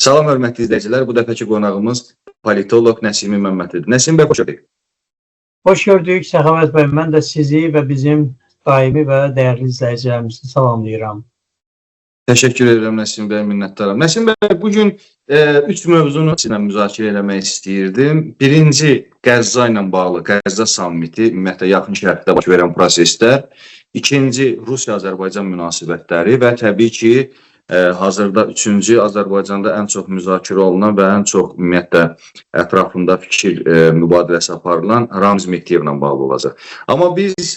Salam hörmətli izləyicilər, bu dəfəki qonağımız politolog Nəsimi Məmmədlidir. Nəsim bəy, xoş gördük. Hoş gördük Səxavət bəy. Mən də sizi və bizim daimi və dəyərli izləyicilərimizi salamlayıram. Təşəkkür edirəm Nəsim bəy, minnətdaram. Nəsim bəy, bugün 3 mövzunu sizinlə müzakirə eləmək istəyirdim. Birinci, Qəzza ilə bağlı, Qəzza sammiti, ümumiyyətlə yaxın şərqdə baş verən proseslər. İkinci, Rusiya-Azərbaycan münasibətləri və təbii ki, hazırda üçüncü, Azərbaycanda ən çox müzakirə olunan və ən çox ümumiyyətlə ətrafında fikir mübadiləsi aparılan Ramiz Mehdiyev ilə bağlı olacaq. Amma biz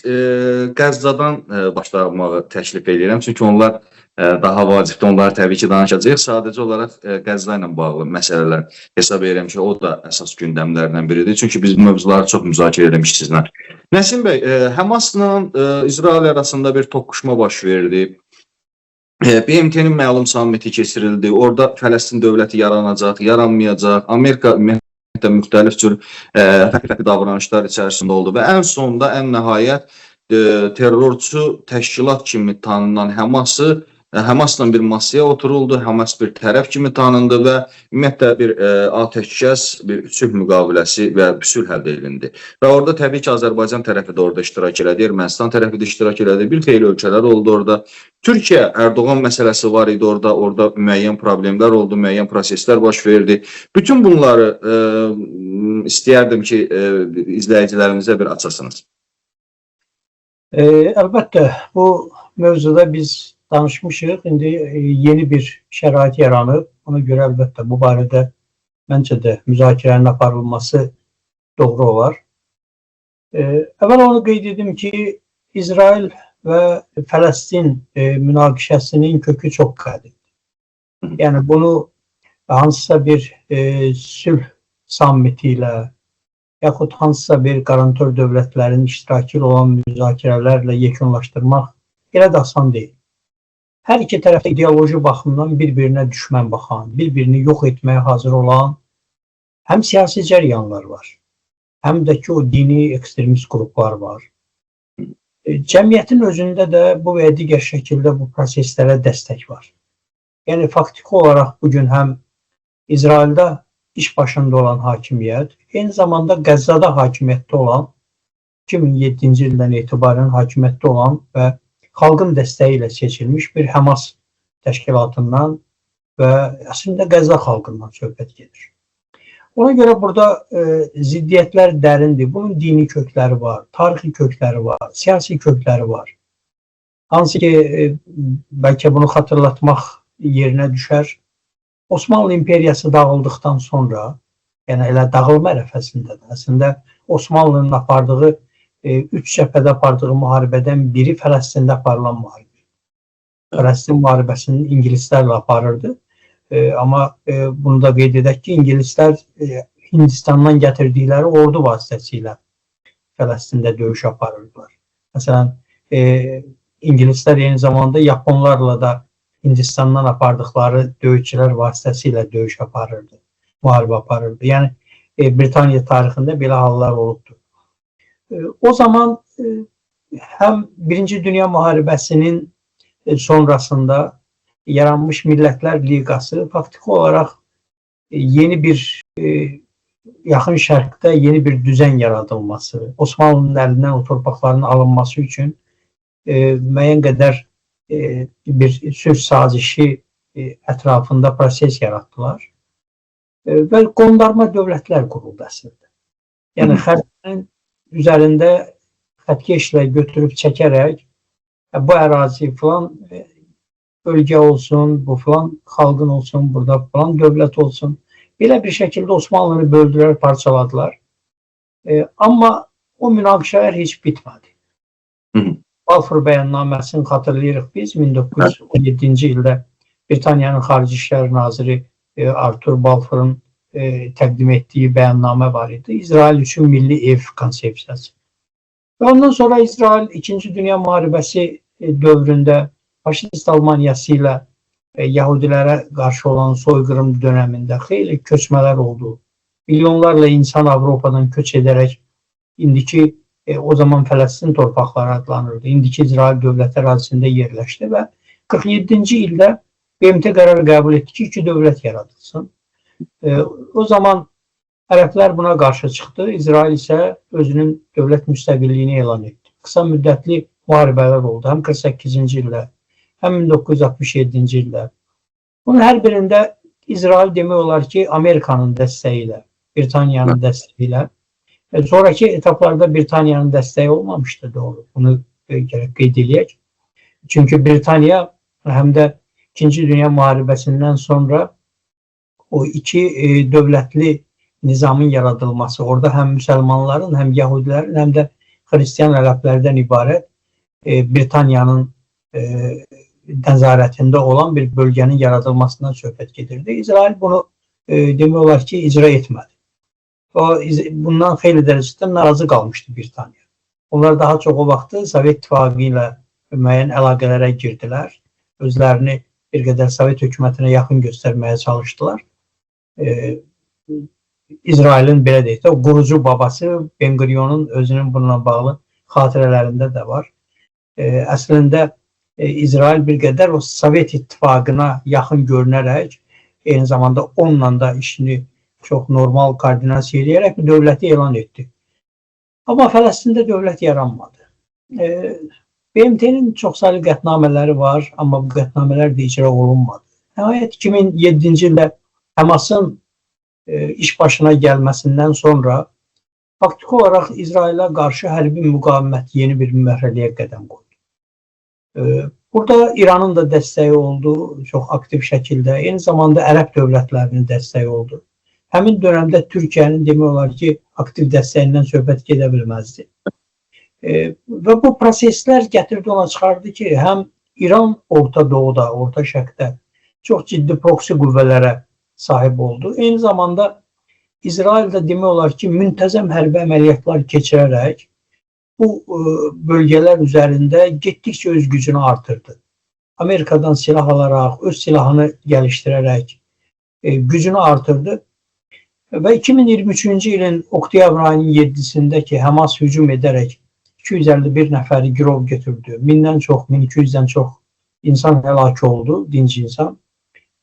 Qəzzadan başlamağı təklif edirəm, çünki onlar daha vacibdir, onları təbii ki danışacağıq. Sadəcə olaraq Qəzza ilə bağlı məsələlər hesab edirəm ki, o da əsas gündəmlərdən biridir. Çünki biz bu mövzuları çox müzakirə etmişik sizlə. Nəsim bəy, Həmasla İsrail arasında bir toqquşma baş verdi. BMT-nin məlum sammiti keçirildi. Orada Fələstin dövləti yaranacaq, yaranmayacaq. Amerika müxtəlif cür fərqli davranışlar içərisində oldu və ən sonunda, ən nəhayət terrorçu təşkilat kimi tanınan Həmasla bir masaya oturuldu, Həmas bir tərəf kimi tanındı və ümumiyyətlə bir atəşkəs, bir sülh müqaviləsi və sülh əldə edildi. Və orada təbii ki, Azərbaycan tərəfi də orada iştirak elədi, Ermənistan tərəfi də iştirak elədi, bir xeyli ölkələr oldu orada. Türkiyə, Erdoğan məsələsi var idi orada müəyyən problemlər oldu, müəyyən proseslər baş verdi. Bütün bunları istəyərdim ki, izləyicilərimizə bir açasınız. Əlbəttə, bu mövzuda biz danışmışıq. İndi yeni bir şərait yaranıb. Ona görə əlbəttə bu barədə məncə də müzakirənin aparılması doğru olar. Əvvəl onu qeyd edim ki, İsrail və Fələstin münaqişəsinin kökü çox qədimdir. Yəni bunu hansısa bir sülh sammiti ilə yaxud hansısa bir qarantör dövlətlərin iştirakı olan müzakirələrlə yekunlaşdırmaq elə də asan deyil. Hər iki tərəfdə ideoloji baxımdan bir-birinə düşmən baxan, bir-birini yox etməyə hazır olan həm siyasi cəryanlar var, həm də ki o dini ekstremist qruplar var. Cəmiyyətin özündə də bu və digər şəkildə bu proseslərə dəstək var. Yəni faktiki olaraq bugün həm İsraildə iş başında olan hakimiyyət, eyni zamanda Qəzzada hakimiyyətdə olan, 2007-ci ildən etibarən hakimiyyətdə olan və xalqın dəstəyi ilə seçilmiş bir Həmas təşkilatından və əslində Qəzza xalqından söhbət gedir. Ona görə burada ziddiyyətlər dərindir. Bunun dini kökləri var, tarixi kökləri var, siyasi kökləri var. Hansı ki, bəlkə bunu xatırlatmaq yerinə düşər. Osmanlı imperiyası dağıldıqdan sonra, yəni elə dağılma ərəfəsində də, əslində Osmanlının apardığı, 3 cəbhədə apardığı müharibədən biri Fələstində aparılan müharibə. Fələstin müharibəsini ingilislərlə aparırdı. Amma bunu da qeyd edək ki, ingilislər Hindistandan gətirdikləri ordu vasitəsilə Fələstində döyüş aparırdılar. Məsələn, ingilislər eyni zamanda Yaponlarla da Hindistandan apardıqları döyüşçülər vasitəsilə döyüş aparırdı, müharibə aparırdı. Yəni, Britaniya tarixində belə hallar olubdur. O zaman həm Birinci Dünya Müharibəsinin sonrasında yaranmış Millətlər Liqası faktiki olaraq yeni bir yaxın şərqdə yeni bir düzen yaradılması, Osmanlının əlindən o torpaqların alınması üçün müəyyən qədər bir sülh sazişi ətrafında proses yaratdılar və qondarma dövlətlər quruldu əslində. Yəni xərclərin üzərində xətkeşlə götürüb çəkərək bu ərazi filan bölgə olsun, bu filan xalqın olsun, burada filan dövlət olsun. Belə bir şəkildə Osmanlını böldülər, parçaladılar. Amma o münaqişələr heç bitmədi. Balfour bəyannaməsini xatırlayırıq biz. 1917-ci ildə Britaniyanın Xarici İşlər Naziri Arthur Balfour'un təqdim etdiyi bəyannamə var idi. İsrail üçün milli ev konsepsiyası. Və ondan sonra İsrail 2-ci Dünya Müharibəsi dövründə faşist Almaniyası ilə Yahudilərə qarşı olan soyqırım dönəmində xeyli köçmələr oldu. Milyonlarla insan Avropadan köç edərək indiki o zaman Fələstin torpaqları adlanırdı. İndiki İsrail dövləti ərazisində yerləşdi və 47-ci ildə BMT qərar qəbul etdi ki, iki dövlət yaradılsın. O zaman ərəblər buna qarşı çıxdı. İsrail isə özünün dövlət müstəqilliyini elan etdi. Qısa müddətli müharibələr oldu. Həm 48-ci ildə, həm 1967-ci ildə. Bunun hər birində İsrail demək olar ki, Amerikanın dəstəyi ilə, Britaniyanın dəstəyi ilə. Sonraki etaplarda Britaniyanın dəstəyi olmamışdı, doğru. Bunu gərək qeyd edək. Çünki Britaniya həm də 2-ci Dünya müharibəsindən sonra o iki dövlətli nizamın yaradılması, orada həm müsəlmanların, həm yahudilərin, həm də xristiyan ərəblərdən ibarət Britaniyanın nəzarətində olan bir bölgənin yaradılmasından söhbət gedirdi. İsrail bunu demək olar ki, icra etmədi. Bundan xeyli dərəcədə narazı qalmışdı Britaniya. Onlar daha çox o vaxtı Sovet İttifaqı ilə müəyyən əlaqələrə girdilər. Özlərini bir qədər Sovet hökumətinə yaxın göstərməyə çalışdılar. İsrailin belə deyək də, o qurucu babası Ben Gurion'un özünün bununla bağlı xatirələrində də var. Əslində İsrail bir qədər o Sovet İttifaqına yaxın görünərək, eyni zamanda onunla da işini çox normal koordinasiya edərək dövləti elan etdi. Amma Fələstində dövlət yaranmadı. BMT-nin çoxsaylı qətnamələri var, amma bu qətnamələr də icra olunmadı. Nəhayət 2007-ci ildə Həmasın iş başına gəlməsindən sonra faktiki olaraq İsrailə qarşı hərbi müqavimət yeni bir mərhələyə qədəm qoydu. Burada İranın da dəstəyi oldu, çox aktiv şəkildə. Eyni zamanda ərəb dövlətlərinin dəstəyi oldu. Həmin dönəmdə Türkiyənin demək olar ki, aktiv dəstəyindən söhbət gedə bilməzdi. Və bu proseslər gətirdi ona çıxardı ki, həm İran Orta Doğuda, Orta Şərqdə çox ciddi proksi qüvvələrə sahib oldu. Eyni zamanda İsrail də demək olar ki, müntəzəm hərbi əməliyyatlar keçirərək bu bölgələr üzərində getdikcə öz gücünü artırdı. Amerikadan silah alaraq, öz silahını gəlişdirərək gücünü artırdı. Və 2023-cü ilin oktyabr ayının 7-sində ki, Həmas hücum edərək 251 nəfəri girov götürdü. 1000-dən çox, 1200-dən çox insan həlak oldu, dinc insan.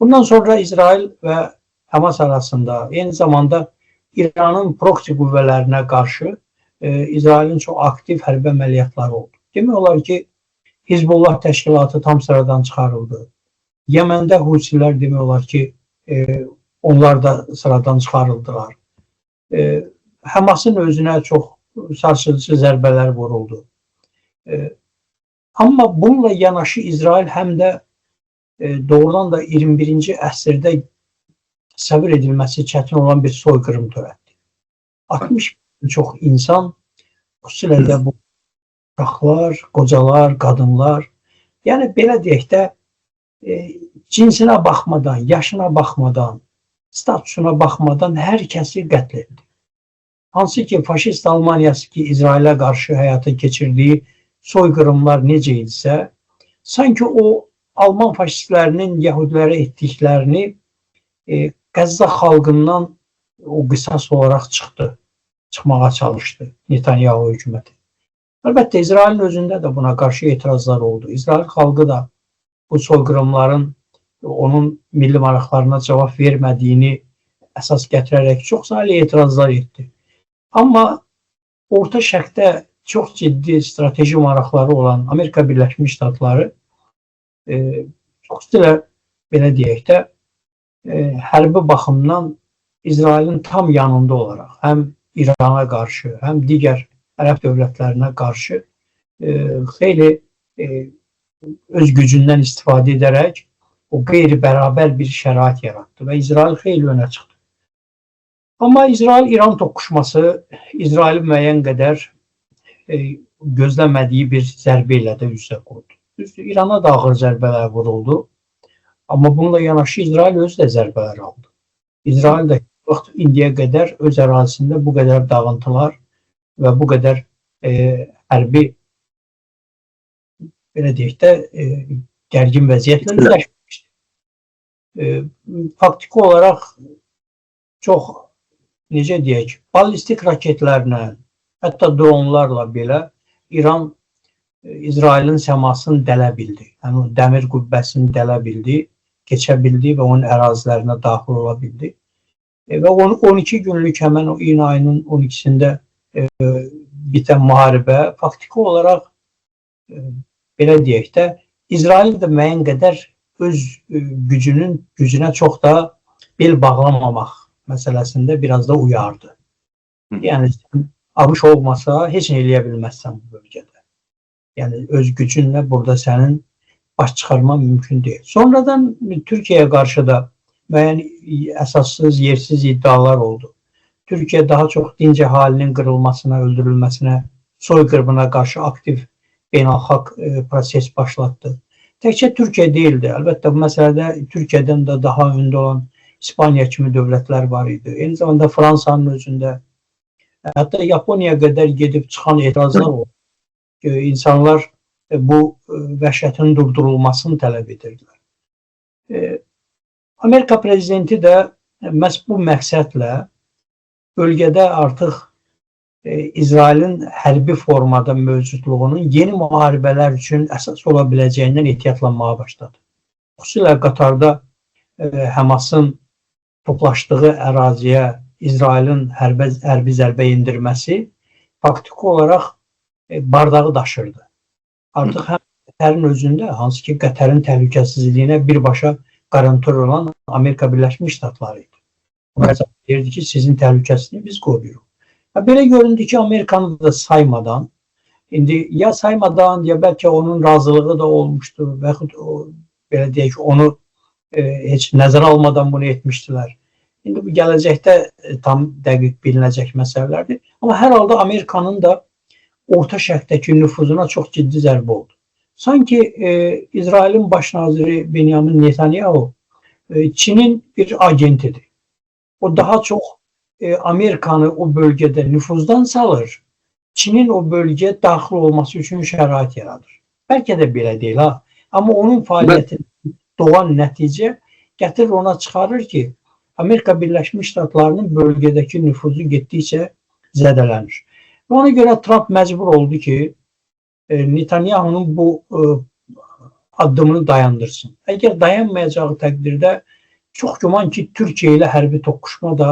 Bundan sonra İsrail və Həmas arasında, eyni zamanda İranın proksi qüvvələrinə qarşı İsrailin çox aktiv hərbi əməliyyatları oldu. Demək olar ki, Hizbullah təşkilatı tam sıradan çıxarıldı. Yəməndə Husilər demək olar ki, onlar da sıradan çıxarıldılar. Həmasın özünə çox sarsıdıcı zərbələr vuruldu. Amma bununla yanaşı İsrail həm də doğrudan da 21-ci əsrdə səbir edilməsi çətin olan bir soyqırım törətdi. 60 çox insan, xüsusilə də bu uşaqlar, qocalar, qadınlar, yəni belə deyək də cinsinə baxmadan, yaşına baxmadan, statusuna baxmadan hər kəsi qətl etdi. Hansı ki, faşist Almaniyası ki, İsrailə qarşı həyata keçirdiyi soyqırımlar necə idisə, sanki o Alman faşistlərinin Yahudilərə etdiklərini Qəzza xalqından o qisas olaraq çıxmağa çalışdı Netanyahu hökuməti. Əlbəttə, İsrailin özündə də buna qarşı etirazlar oldu. İsrail xalqı da bu soyqırımların onun milli maraqlarına cavab vermədiyini əsas gətirərək çox saylı etirazlar etdi. Amma Orta Şərqdə çox ciddi strateji maraqları olan Amerika Birləşmiş Ştatları xüsusilə belə deyək də hərbi baxımdan İsrailin tam yanında olaraq həm İrana qarşı, həm digər ərəb dövlətlərinə qarşı xeyli öz gücündən istifadə edərək o qeyri-bərabər bir şərait yaratdı və İsrail xeyli önə çıxdı. Amma İsrail-İran toqquşması İsraili müəyyən qədər gözləmədiyi bir zərbə ilə də üz-üzə qoydu. İrana da ağır zərbələr vuruldu. Amma bununla yanaşı İsrail özü də zərbələr aldı. İsrail də indiyə qədər öz ərazisində bu qədər dağıntılar və bu qədər hərbi belə deyək də gərgin vəziyyətlə üzləşmişdir. Faktiki olaraq çox, necə deyək, ballistik raketlərlə, hətta dronlarla belə İran İsrailin səmasını dələ bildi. Yəni, dəmir qübbəsini dələ bildi keçə bildi və onun ərazilərinə daxil ola bildi. Və 12 günlük həmən o iyun ayının 12-sində bitən müharibə faktiki olaraq belə deyək də İsrail də müəyyən qədər öz gücünə çox da bel bağlamamaq məsələsində biraz da uyardı. Yəni ABŞ olmasa heç nə eləyə bilməzsən bu bölgədə. Yəni öz gücünlə burada sənin baş çıxarman mümkün deyil. Sonradan Türkiyəyə qarşı da müəyyən əsassız, yersiz iddialar oldu. Türkiyə daha çox dinc əhalinin qırılmasına, öldürülməsinə, soyqırımına qarşı aktiv beynəlxalq proses başlatdı. Təkcə Türkiyə deyildi. Əlbəttə bu məsələdə Türkiyədən də daha öndə olan İspaniya kimi dövlətlər var idi. Eyni zamanda Fransanın özündə, hətta Yaponiyaya qədər gedib çıxan etirazlar oldu. İnsanlar bu vəhşətin durdurulmasını tələb edirdilər. Amerika prezidenti də məhz bu məqsədlə bölgədə artıq İsrailin hərbi formada mövcudluğunun yeni müharibələr üçün əsas ola biləcəyindən ehtiyatlanmağa başladı. Xüsusilə Qatarda Həmasın toplaşdığı əraziyə İsrailin hərbi zərbə endirməsi faktiki olaraq bardağı daşırdı. Artıq həm Qətərin özündə, hansı ki Qətərin təhlükəsizliyinə birbaşa qarantör olan Amerika Birləşmiş Ştatları idi. O deyirdi ki, sizin təhlükəsizliyi biz qoruyuruq. Belə göründü ki, Amerikanı da saymadan, indi ya saymadan, ya bəlkə onun razılığı da olmuşdu və yaxud belə deyək ki, onu heç nəzərə almadan bunu etmişdilər. İndi bu gələcəkdə tam dəqiq bilinəcək məsələlərdir. Amma hər halda Amerikanın da Orta Şərqdəki nüfuzuna çox ciddi zərbə oldu. Sanki İsrailin baş naziri Benjamin Netanyahu Çinin bir agentidir. O daha çox Amerikanı o bölgədə nüfuzdan salır, Çinin o bölgəyə daxil olması üçün şərait yaradır. Bəlkə də belə deyil ha. Amma onun fəaliyyətinin doğan nəticə gətirir ona çıxarır ki, Amerika Birləşmiş Ştatlarının bölgədəki nüfuzu getdikcə zədələnir. Və ona görə Trump məcbur oldu ki, Netanyahu'nun bu addımını dayandırsın. Əgər dayanmayacağı təqdirdə çox güman ki, Türkiyə ilə hərbi toqquşma da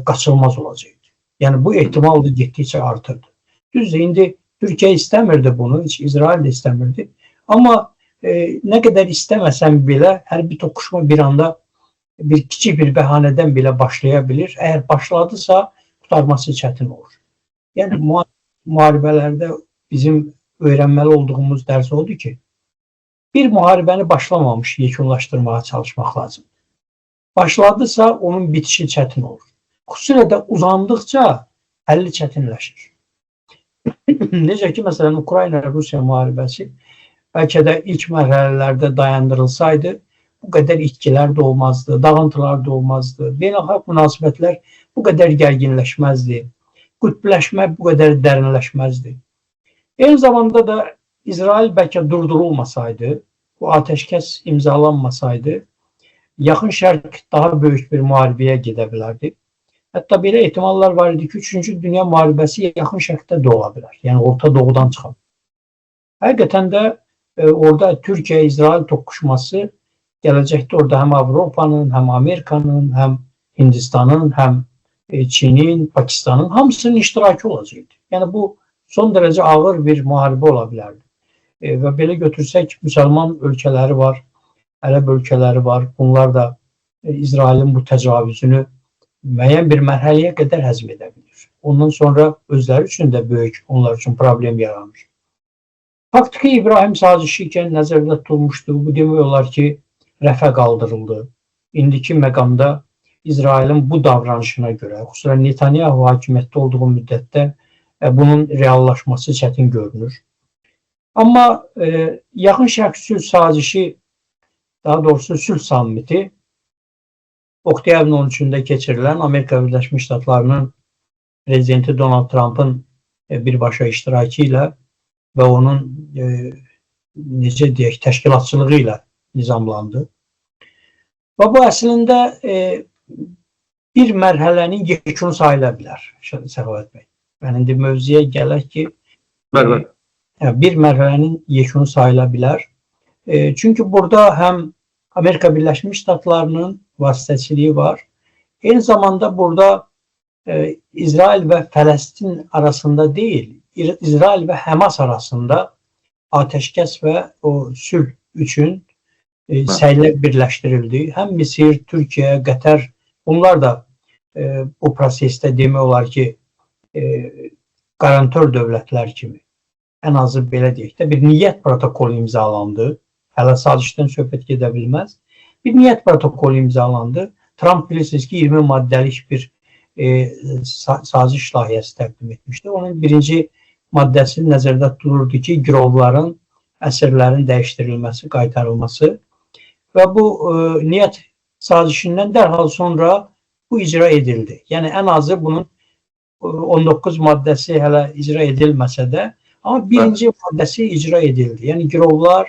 qaçılmaz olacaqdı. Yəni bu ehtimal da getdikcə artırdı. Düzdür, indi Türkiyə istəmirdi bunu, heç İsrail də istəmirdi. Amma nə qədər istəməsən belə hərbi toqquşma bir anda bir kiçik bir bəhanədən belə başlaya bilir. Əgər başladısa qurtarması çətin olur. Yəni müharibələrdə bizim öyrənməli olduğumuz dərs odur ki, bir müharibəni başlamamış yekunlaşdırmağa çalışmaq lazımdır. Başladısa onun bitişi çətin olur. Xüsusilə də uzandıqca həlli çətinləşir. Necə ki, məsələn, Ukrayna-Rusiya müharibəsi bəlkə də ilk mərhələlərdə dayandırılsaydı, bu qədər itkilər də olmazdı, dağıntılar da olmazdı, beynəlxalq münasibətlər bu qədər gərginləşməzdi, qütbləşmə bu qədər dərinləşməzdi. Eyni zamanda da İsrail bəlkə durdurulmasaydı, bu atəşkəs imzalanmasaydı, Yaxın Şərq daha böyük bir müharibəyə gedə bilərdi. Hətta belə ehtimallar var idi ki, 3-cü Dünya müharibəsi Yaxın Şərqdə də ola bilər. Yəni Orta Doğudan çıxan. Həqiqətən də orada Türkiyə-İsrail toqquşması gələcəkdə orada həm Avropanın, həm Amerikanın, həm Hindistanın, həm Çinin, Pakistanın hamısının iştirakı olacaqdı. Yəni bu son dərəcə ağır bir müharibə ola bilərdi. Və belə götürsək, müsəlman ölkələri var, ərəb ölkələri var. Bunlar da İsrailin bu təcavüzünü müəyyən bir mərhələyə qədər həzm edə bilir. Ondan sonra özləri üçün də böyük, onlar üçün problem yaranır. Faktiki İbrahim sazişi ikən nəzərdə tutulmuşdu. Bu demək olar ki, rəfə qaldırıldı. İndiki məqamda İsrailin bu davranışına görə, xüsusən Netanyahu hakimiyyətdə olduğu müddətdə bunun reallaşması çətin görünür. Amma Yaxın Şərq sülh sazişi, daha doğrusu sülh sammiti oktyabrın 13-də keçirilən Amerika Birləşmiş Ştatlarının prezidenti Donald Trump'ın birbaşa iştirakı ilə və onun necə deyək, təşkilatçılığı ilə nizamlandı. Və bu əslində bir mərhələnin yekunu sayıla bilər, Səxavət bəy. Yəni, indi mövzuya gələk ki, bir mərhələnin yekunu sayıla bilər. Çünki burada həm Amerika Birləşmiş Ştatlarının vasitəçiliyi var. Eyni zamanda burada İsrail və Fələstin arasında deyil, İsrail və Həmas arasında ateşkəs və o sülh üçün səylər birləşdirildi. Həm Misir, Türkiyə, Qətər, bunlar da bu prosesdə demək olar ki, qarantör dövlətlər kimi, ən azı belə deyək də, bir niyyət protokolu imzalandı. Hələ sazişdən söhbət gedə bilməz. Bir niyyət protokolu imzalandı. Trump bilirsiniz ki, 20 maddəlik bir saziş layihəsi təqdim etmişdi. Onun birinci maddəsi nəzərdə tutulurdu ki, girovların, əsirlərin dəyişdirilməsi, qaytarılması və bu niyyət sazişindən dərhal sonra bu icra edildi. Yəni, ən azı bunun 19 maddəsi hələ icra edilməsə də, amma birinci maddəsi icra edildi. Yəni, girovlar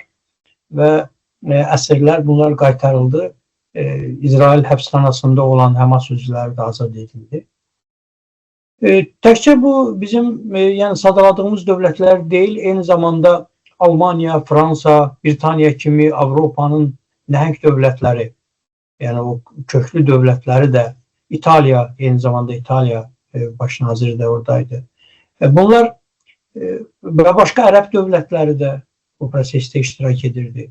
və əsirlər bunlar qaytarıldı. İsrail həbsxanasında olan Həmas üzvləri də azad edildi. Təkcə bu bizim sadaladığımız dövlətlər deyil, eyni zamanda Almaniya, Fransa, Britaniya kimi Avropanın nəhəng dövlətləri, yəni o köklü dövlətləri də, İtaliya, eyni zamanda İtaliya baş naziri də oradaydı. Bunlar və başqa ərəb dövlətləri də bu prosesdə iştirak edirdi.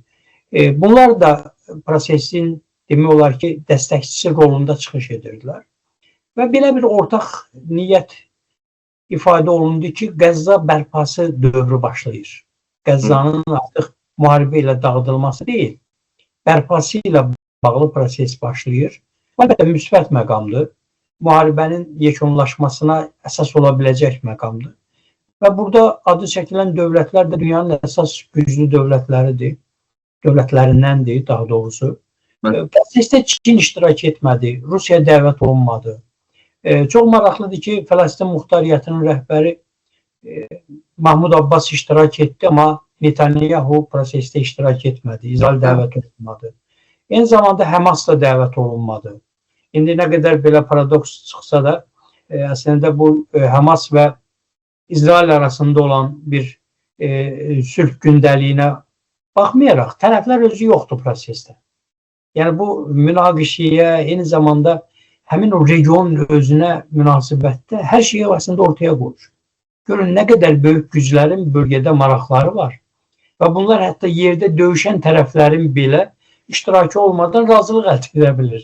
Bunlar da prosesin demək olar ki, dəstəkçisi rolunda çıxış edirdilər. Və belə bir ortaq niyyət ifadə olundu ki, Qəzza bərpası dövrü başlayır. Qəzzanın artıq müharibə ilə dağıdılması deyil, bərpası ilə bağlı proses başlayır. Əlbəttə, müsbət məqamdır. Müharibənin yekunlaşmasına əsas ola biləcək məqamdır. Və burada adı çəkilən dövlətlər də dünyanın əsas güclü dövlətlərindəndir, daha doğrusu. Prosesdə Çin iştirak etmədi, Rusiya dəvət olunmadı. Çox maraqlıdır ki, Fələstin Muxtariyyətinin rəhbəri Mahmud Abbas iştirak etdi, amma Netanyahu prosesdə iştirak etmədi, İsrail dəvət olunmadı. Eyni zamanda Həmas da dəvət olunmadı. İndi nə qədər belə paradoks çıxsa da, əslində bu Həmas və İsrail arasında olan bir sülh gündəliyinə baxmayaraq, tərəflər özü yoxdur prosesdə. Yəni, bu münaqişəyə, eyni zamanda həmin o regionun özünə münasibətdə hər şeyi aslında ortaya qoyur. Görün, nə qədər böyük güclərin bölgədə maraqları var və bunlar hətta yerdə döyüşən tərəflərin belə iştirakı olmadan razılıq əldə edə bilir.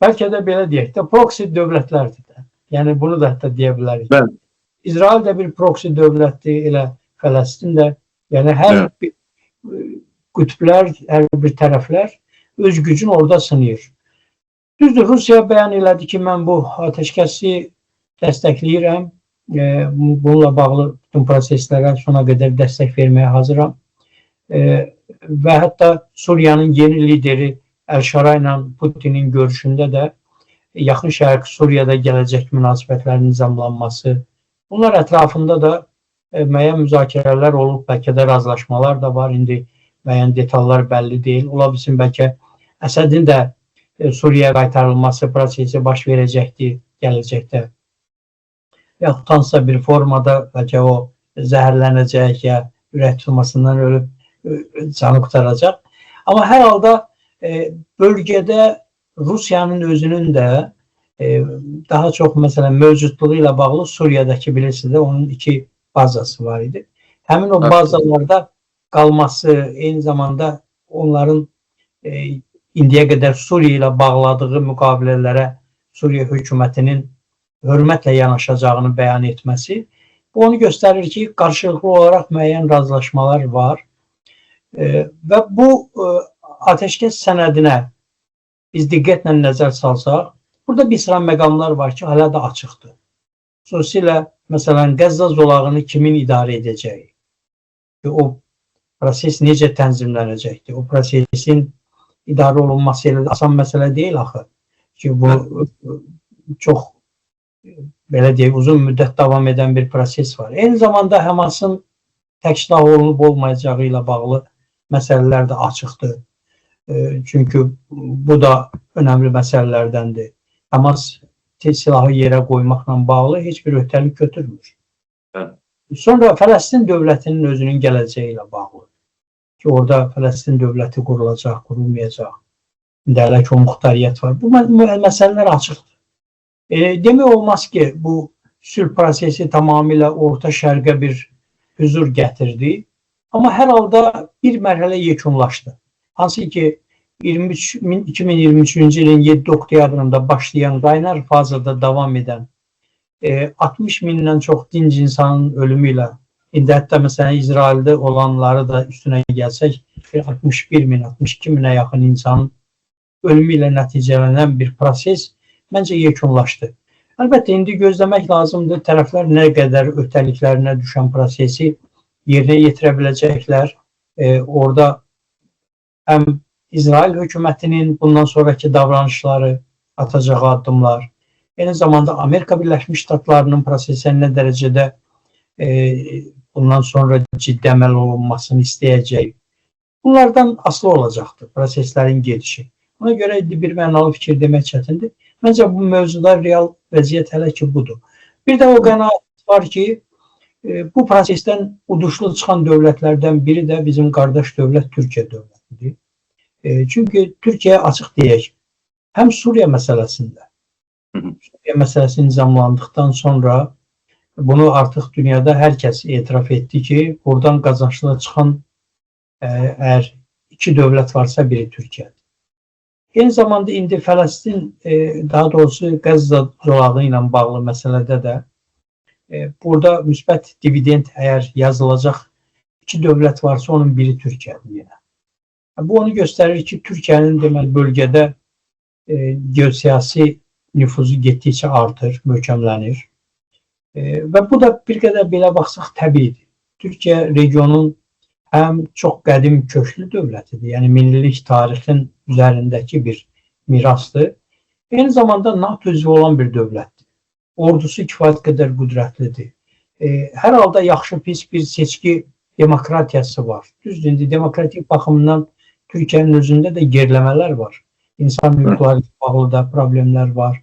Bəlkə də belə deyək də, proksi dövlətlərdir də. Yəni, bunu da hətta deyə bilərik. İsrail də bir proksi dövlətdir, elə Fələstin də. Yəni, hər bir qütblər, hər bir tərəflər öz gücünü orada sınıyır. Düzdür, Rusiya bəyan elədi ki, mən bu ateşkəsi dəstəkləyirəm. Bununla bağlı bütün proseslərə sona qədər dəstək verməyə hazıram. Və hətta Suriyanın yeni lideri Əl-Şara ilə Putinin görüşündə də yaxın şərq Suriyada gələcək münasibətlərin nizamlanması, bunlar ətrafında da müəyyən müzakirələr olub, bəlkə də razılaşmalar da var. İndi müəyyən detallar bəlli deyil. Ola bilsin, bəlkə Əsədin də Suriyaya qaytarılması prosesi baş verəcəkdir gələcəkdə. Yaxud hansısa bir formada bəlkə o zəhərlənəcək ya ürək tutmasından ölüb canı qurtaracaq. Amma hər halda bölgədə Rusiyanın özünün də daha çox məsələn mövcudluğu ilə bağlı Suriyadakı bilirsiniz də onun 2 bazası var idi. Həmin o bazalarda qalması, eyni zamanda onların indiyə qədər Suriya ilə bağladığı müqavilələrə Suriya hökumətinin hörmətlə yanaşacağını bəyan etməsi, bu onu göstərir ki, qarşılıqlı olaraq müəyyən razılaşmalar var. Və bu ateşkəs sənədinə biz diqqətlə nəzər salsaq, burada bir sıra məqamlar var ki, hələ də açıqdır. Xüsusilə, məsələn, Qəzza zolağını kimin idarə edəcəyi, o proses necə tənzimlənəcəkdir, o prosesin idarə olunması elə asan məsələ deyil axı. Ki, bu çox, belə deyək, uzun müddət davam edən bir proses var. Eyni zamanda Həmasın təklah olunub olmayacağı ilə bağlı məsələlər də açıqdır. Çünki bu da önəmli məsələlərdəndir. Həmas silahı yerə qoymaqla bağlı heç bir öhdəlik götürmür. Sonra Fələstin dövlətinin özünün gələcəyi ilə bağlı. ki, orada Fələstin dövləti qurulacaq, qurulmayacaq. İndi hələ ki, o muxtariyyət var. Bu məsələlər açıqdır. Demək olmaz ki, bu sülh prosesi tamamilə Orta Şərqə bir hüzur gətirdi. Amma hər halda bir mərhələ yekunlaşdı. Hansı ki, 2023-cü ilin 7 oktyabrında başlayan qaynar fazada davam edən 60 mindən çox dinc insanın ölümü ilə, indi hətta məsələn İsraildə olanları da üstünə gəlsək, 61 min, 62 minə yaxın insanın ölümü ilə nəticələnən bir proses məncə yekunlaşdı. Əlbəttə, indi gözləmək lazımdır, tərəflər nə qədər ötəliklərinə düşən prosesi yerinə yetirə biləcəklər. Orada həm İsrail hökumətinin bundan sonraki davranışları, atacağı addımlar, eyni zamanda Amerika Birləşmiş Ştatlarının prosesə nə dərəcədə bundan sonra ciddi əməl olunmasını istəyəcək. Bunlardan asılı olacaqdır proseslərin gedişi. Ona görə bir mənalı fikir demək çətindir. Məncə bu mövzuda real vəziyyət hələ ki budur. Bir də o qənaət var ki, bu prosesdən uduşlu çıxan dövlətlərdən biri də bizim qardaş dövlət Türkiyə dövlətidir. Çünki Türkiyə açıq deyək, həm Suriya məsələsində, Suriya məsələsi nizamlandıqdan sonra bunu artıq dünyada hər kəs etiraf etdi ki, buradan qazançlı çıxan əgər iki dövlət varsa biri Türkiyədir. Eyni zamanda indi Fələstin, daha doğrusu Qəzza zolağı ilə bağlı məsələdə də burada müsbət dividend əgər yazılacaq iki dövlət varsa onun biri Türkiyədir yenə. Bu onu göstərir ki, Türkiyənin deməli bölgədə geosiyasi nüfuzu getdikcə artır, möhkəmlənir. Və bu da bir qədər belə baxsaq təbiidir. Türkiyə regionun həm çox qədim köklü dövlətidir, yəni millilik tarixin üzərindəki bir mirasdır. Eyni zamanda NATO üzvü olan bir dövlətdir. Ordusu kifayət qədər qüdrətlidir. Hər halda yaxşı pis bir seçki demokratiyası var. Düzdür, indi demokratik baxımdan Türkiyənin özündə də geriləmələr var. İnsan hüquqları ilə bağlı da problemlər var.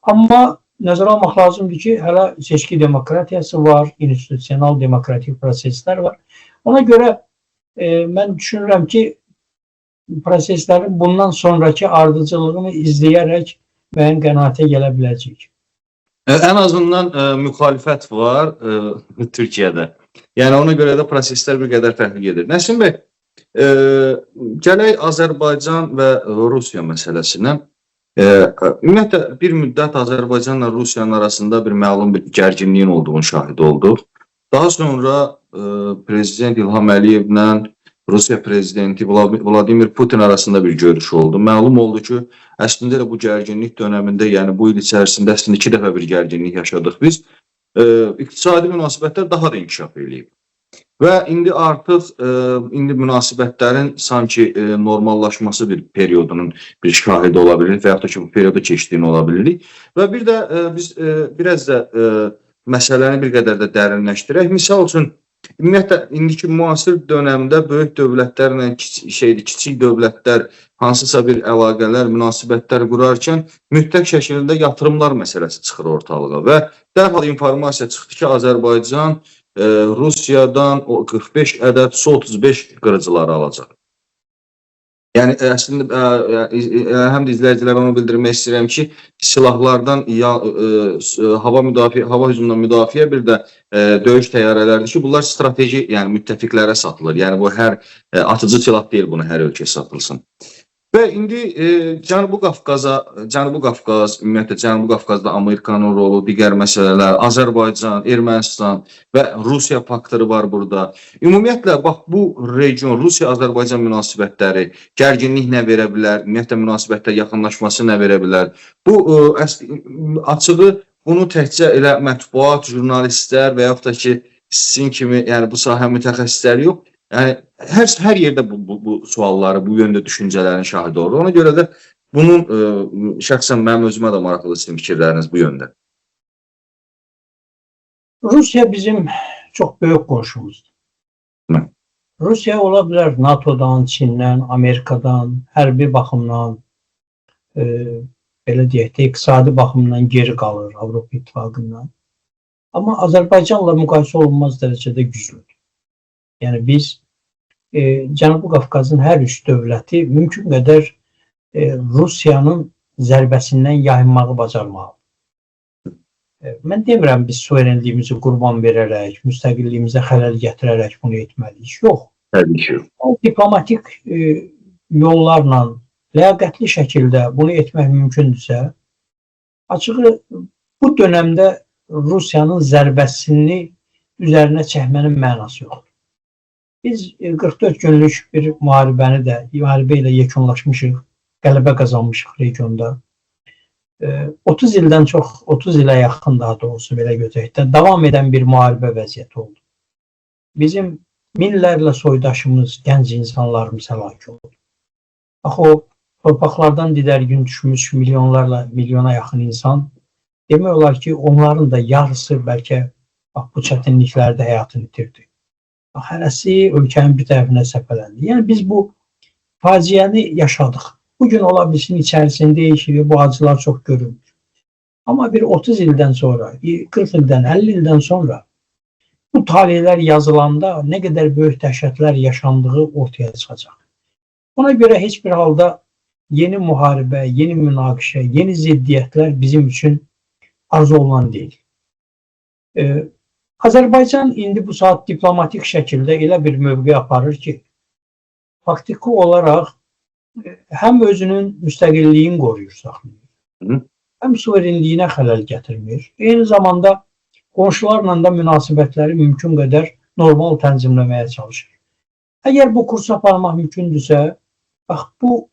Amma nəzərə almaq lazımdır ki, hələ seçki demokratiyası var, institusional demokratik proseslər var. Ona görə mən düşünürəm ki, proseslərin bundan sonraki ardıcıllığını izləyərək müəyyən qənaətə gələ biləcək. Ən azından müxalifət var Türkiyədə. Yəni ona görə də proseslər bir qədər fərqli gedir. Nəsim bəy, gələk Azərbaycan və Rusiya məsələsinə. Ümumiyyətlə, bir müddət Azərbaycanla Rusiyanın arasında bir məlum bir gərginliyin olduğunu şahid olduq. Daha sonra Prezident İlham Əliyevlə Rusiya Prezidenti Vladimir Putin arasında bir görüş oldu. Məlum oldu ki, əslində də bu gərginlik dönəmində, yəni bu il içərisində əslində 2 dəfə bir gərginlik yaşadıq biz. İqtisadi münasibətlər daha da inkişaf edib. Və indi artıq münasibətlərin sanki normallaşması bir periodunun bir şahidi ola bilirik və yaxud da ki, bu periyoda keçdiyini ola bilirik. Və bir də biz biraz da məsələni bir qədər də dərinləşdirək. Misal üçün, ümumiyyətlə, indiki müasir dönəmdə böyük dövlətlərlə kiçik dövlətlər hansısa bir əlaqələr, münasibətlər qurarkən mütləq şəkildə yatırımlar məsələsi çıxır ortalığa və dərhal informasiya çıxdı ki, Azərbaycan Rusiyadan 45 ədəd Su-35 qırıcıları alacaq. Yəni, əslində, həm də izləyicilərə onu bildirmək istəyirəm ki, silahlardan, hava hücumundan müdafiə, bir də döyüş təyyarələrdir ki, bunlar strateji, yəni müttəfiqlərə satılır. Yəni, bu hər atıcı silah deyil, bunu hər ölkəyə satılsın. Və indi Cənubi Qafqaz, ümumiyyətlə Cənubi Qafqazda Amerikanın rolu, digər məsələlər, Azərbaycan, Ermənistan və Rusiya faktörü var burada. Ümumiyyətlə, bax, bu region, Rusiya-Azərbaycan münasibətləri gərginlik nə verə bilər, ümumiyyətlə münasibətlər yaxınlaşması nə verə bilər? Bu, açığı, bunu təkcə elə mətbuat, jurnalistlər və yaxud da ki, sizin kimi, yəni bu sahə mütəxəssisləri yox, yəni, hər yerdə bu sualları, bu yöndə düşüncələrin şahidi olur. Ona görə də bunun şəxsən mənim özümə də maraqlı sizin fikirləriniz bu yöndə. Rusiya bizim çox böyük qonşumuzdur. Rusiya ola bilər NATO-dan, Çindən, Amerikadan, hərbi baxımdan, belə deyək də, iqtisadi baxımdan geri qalır Avropa İttifaqından. Amma Azərbaycanla müqayisə olunmaz dərəcədə güclüdür. Yəni biz Cənubi Qafqazın hər üç dövləti mümkün qədər Rusiyanın zərbəsindən yayınmağı bacarmalı. Mən demirəm biz suverenliyimizi qurban verərək, müstəqilliyimizə xələl gətirərək bunu etməliyik. Yox. Təbii ki. Diplomatik yollarla ləyaqətli şəkildə bunu etmək mümkündürsə, açığı bu dönəmdə Rusiyanın zərbəsini üzərinə çəkmənin mənası yoxdur. Biz 44 günlük bir müharibə ilə yekunlaşmışıq, qələbə qazanmışıq regionda. 30 ildən çox, 30 ilə yaxın daha doğrusu belə götürək, davam edən bir müharibə vəziyyəti oldu. Bizim minlərlə soydaşımız, gənc insanlarımız həlak oldu. Axı o torpaqlardan didərgin düşmüş milyona yaxın insan, demək olar ki, onların da yarısı bəlkə bu çətinliklərdə həyatını itirdi. Hərəsi ölkənin bir tərəfinə səpələndi. Yəni biz bu faciəni yaşadıq. Bugün ola bilsin içərisindəyik və bu acılar çox görünür. Amma bir 30 ildən sonra, 40 ildən, 50 ildən sonra bu talihlər yazılanda nə qədər böyük dəhşətlər yaşandığı ortaya çıxacaq. Ona görə heç bir halda yeni müharibə, yeni münaqişə, yeni ziddiyyətlər bizim üçün arzu olunan deyil. Azərbaycan indi bu saat diplomatik şəkildə elə bir mövqe aparır ki, faktiki olaraq həm özünün müstəqilliyini qoruyur, saxlayır, həm suverenliyinə xələl gətirmir. Eyni zamanda qonşularla da münasibətləri mümkün qədər normal tənzimləməyə çalışır. Əgər bu kursu aparmaq mümkündürsə, bax bu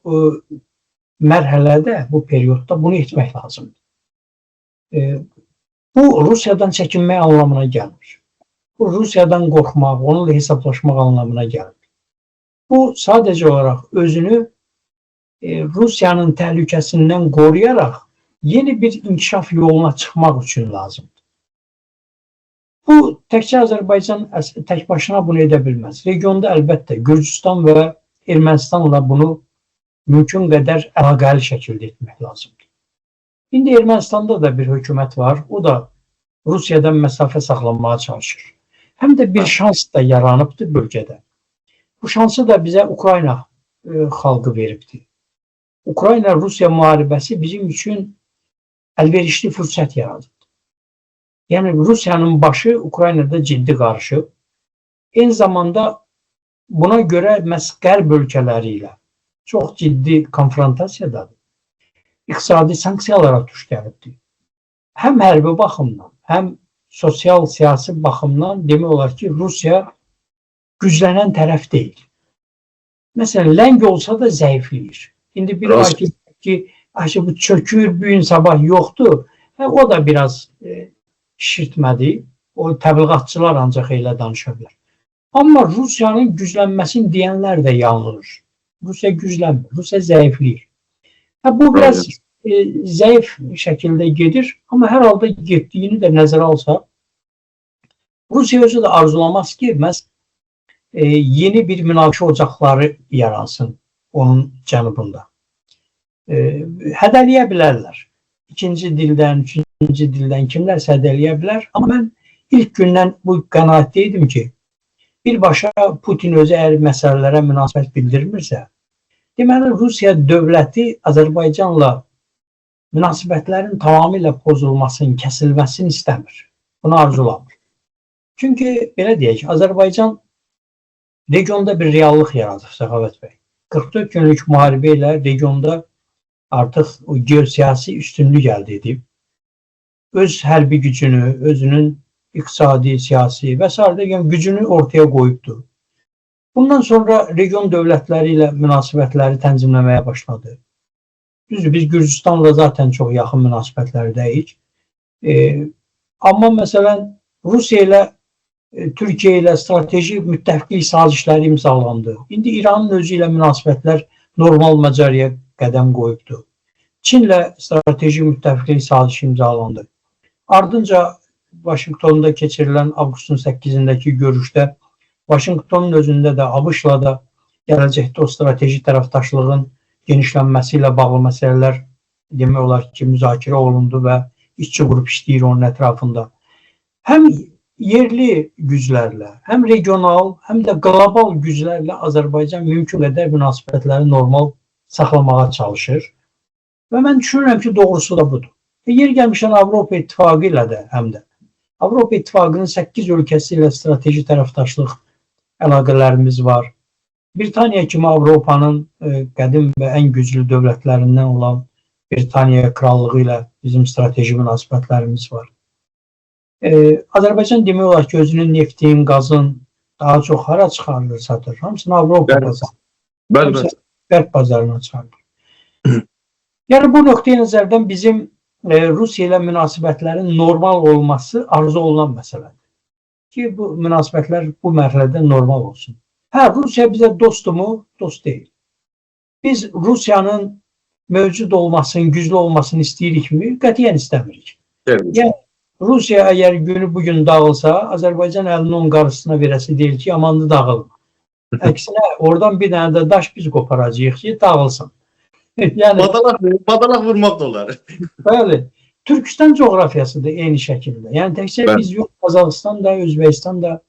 mərhələdə, bu periodda bunu etmək lazımdır. Bu Rusiyadan çəkinmək anlamına gəlmir. Bu Rusiyadan qorxmaq, onunla hesablaşmaq anlamına gəlmir. Bu sadəcə olaraq özünü Rusiyanın təhlükəsindən qoruyaraq yeni bir inkişaf yoluna çıxmaq üçün lazımdır. Bu təkcə Azərbaycan tək başına bunu edə bilməz. Regionda əlbəttə Gürcüstan və Ermənistanla bunu mümkün qədər əlaqəli şəkildə etmək lazımdır. İndi Ermənistanda da bir hökumət var. O da Rusiyadan məsafə saxlanmağa çalışır. Həm də bir şans da yaranıbdır bölgədə. Bu şansı da bizə Ukrayna xalqı veribdir. Ukrayna-Rusiya müharibəsi bizim üçün əlverişli fürsət yaradır. Yəni Rusiyanın başı Ukraynada ciddi qarışıb. Eyni zamanda buna görə məhz qərb ölkələri ilə çox ciddi konfrontasiyadadır. İqtisadi sanksiyalara tuş gəlibdir. Həm hərbi baxımdan, həm sosial, siyasi baxımdan demək olar ki, Rusiya güclənən tərəf deyil. Məsələn, ləng olsa da zəifləyir. İndi bir var ki, bu çökür, bu gün sabah yoxdur. O da biraz şişirtmədi. O təbliğatçılar ancaq elə danışa bilər. Amma Rusiyanın güclənməsini deyənlər də yanılır. Rusiya güclənmir, Rusiya zəifləyir. Bu biraz zəif şəkildə gedir, amma hər halda getdiyini də nəzərə alsa, Rusiya özü də arzulamaz ki, məhz yeni bir münaqişə ocaqları yaransın onun cənubunda. Hədələyə bilərlər. İkinci dildən, üçüncü dildən kimlərsə hədələyə bilər. Amma mən ilk gündən bu qənaətdəydim ki, birbaşa Putin özü əgər məsələlərə münasibət bildirmirsə, deməli Rusiya dövləti Azərbaycanla münasibətlərin tamamilə pozulmasını, kəsilməsini istəmir. Bunu arzulamır. Çünki belə deyək, Azərbaycan regionda bir reallıq yaradır, Səxavət bəy. 44 günlük müharibə ilə regionda artıq o geosiyasi üstünlük əldə edib, öz hərbi gücünü, özünün iqtisadi, siyasi və s. gücünü ortaya qoyubdur. Bundan sonra region dövlətləri ilə münasibətləri tənzimləməyə başladı. Düzdür, biz Gürcüstanla zaten çox yaxın münasibətlərdəyik. Amma məsələn, Rusiya ilə, Türkiyə ilə strateji müttəfiqlik sazişləri imzalandı. İndi İranın özü ilə münasibətlər normal məcariyə qədəm qoyubdur. Çinlə strateji müttəfiqlik sazişi imzalandı. Ardınca Vaşinqtonda keçirilən avqustun 8-dəki görüşdə Vaşinqtonun özündə də ABŞ-la da gələcəkdə o strateji tərəfdaşlığın genişlənməsi ilə bağlı məsələlər demək olar ki, müzakirə olundu və işçi qrup işləyir onun ətrafında. Həm yerli güclərlə, həm regional, həm də qlobal güclərlə Azərbaycan mümkün qədər münasibətləri normal saxlamağa çalışır. Və mən düşünürəm ki, doğrusu da budur. Yer gəlmişən Avropa İttifaqı ilə də həm də. Avropa İttifaqının 8 ölkəsi ilə strateji tərəfdaşlıq əlaqələrimiz var. Britaniya kimi Avropanın qədim və ən güclü dövlətlərindən olan Britaniya krallığı ilə bizim strateji münasibətlərimiz var. Azərbaycan demək olar ki, özünün neftin, qazın daha çox hara çıxarılır, satır. Hamısını Avropa bazarına, Qərb bazarına çıxarılır. Yəni bu nöqteyi nəzərdən bizim Rusiya ilə münasibətlərin normal olması arzu olunan məsələdir. Ki bu münasibətlər bu mərhələdə normal olsun. Hə, Rusiya bizə dostmu? Dost deyil. Biz Rusiyanın mövcud olmasını, güclü olmasını istəyirikmi? Qətiyyən istəmirik. Evet. Yəni Rusiya əgər günü bugün dağılsa, Azərbaycan əlini onun qarşısına verəsi deyil ki, amandı dağılma. Əksinə, oradan bir dənə də daş biz qoparacağıq ki, dağılsın. Yəni, badalaq vurmaq da olar. Bəli, Türkistan coğrafiyası da eyni şəkildə. Yəni təkcə biz yox, Qazaxıstan da, Özbəkistan da,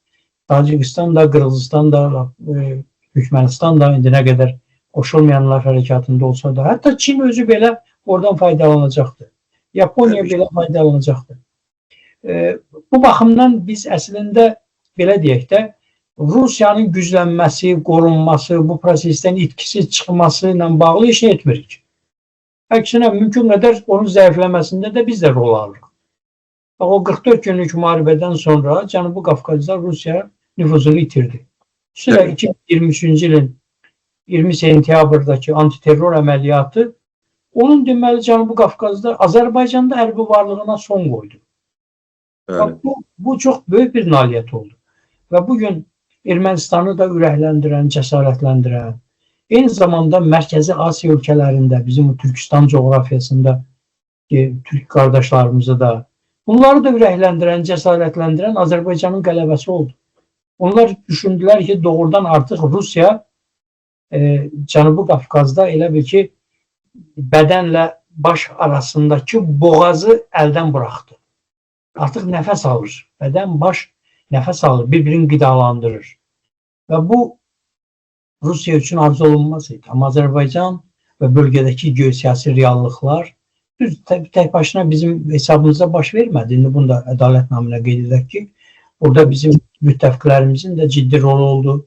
Tacikistan da, Qırğızistan da, Türkmənistan da indi nə qədər qoşulmayanlar hərəkatında olsa da, hətta Çin özü belə oradan faydalanacaqdır. Yaponiya belə faydalanacaqdır. Bu baxımdan biz əslində belə deyək də, Rusiyanın güclənməsi, qorunması, bu prosesdən itkisi çıxması ilə bağlı iş etmirik. Əksinə, mümkün qədər onun zəifləməsində də biz də rol alırıq. O 44 günlük müharibədən sonra Cənubi Qafqazda Rusiya nüfuzunu itirdi. Üstələ 2023-cü ilin 20 sentyabrdakı antiterror əməliyyatı onun deməli Cənubi Qafqazda Azərbaycanda hərbi varlığına son qoydu. Bu çox böyük bir nailiyyət oldu. Və bugün Ermənistanı da ürəkləndirən, cəsarətləndirən, eyni zamanda Mərkəzi Asiya ölkələrində, bizim Türkistan coğrafiyasında Türk qardaşlarımızı da, bunları da ürəkləndirən, cəsarətləndirən Azərbaycanın qələbəsi oldu. Onlar düşündülər ki, doğrudan artıq Rusiya Cənubi Qafqazda elə bil ki, bədənlə baş arasındakı boğazı əldən buraxdı. Artıq nəfəs alır. Bədən, baş nəfəs alır, bir-birini qidalandırır. Və bu Rusiya üçün arzu olunmaz idi. Amma Azərbaycan və bölgədəki geosiyasi reallıqlar tək başına bizim hesabımıza baş vermədi. İndi bunu da ədalət naminə qeyd edək ki, burada bizim müttəfiqlərimizin də ciddi rolu oldu.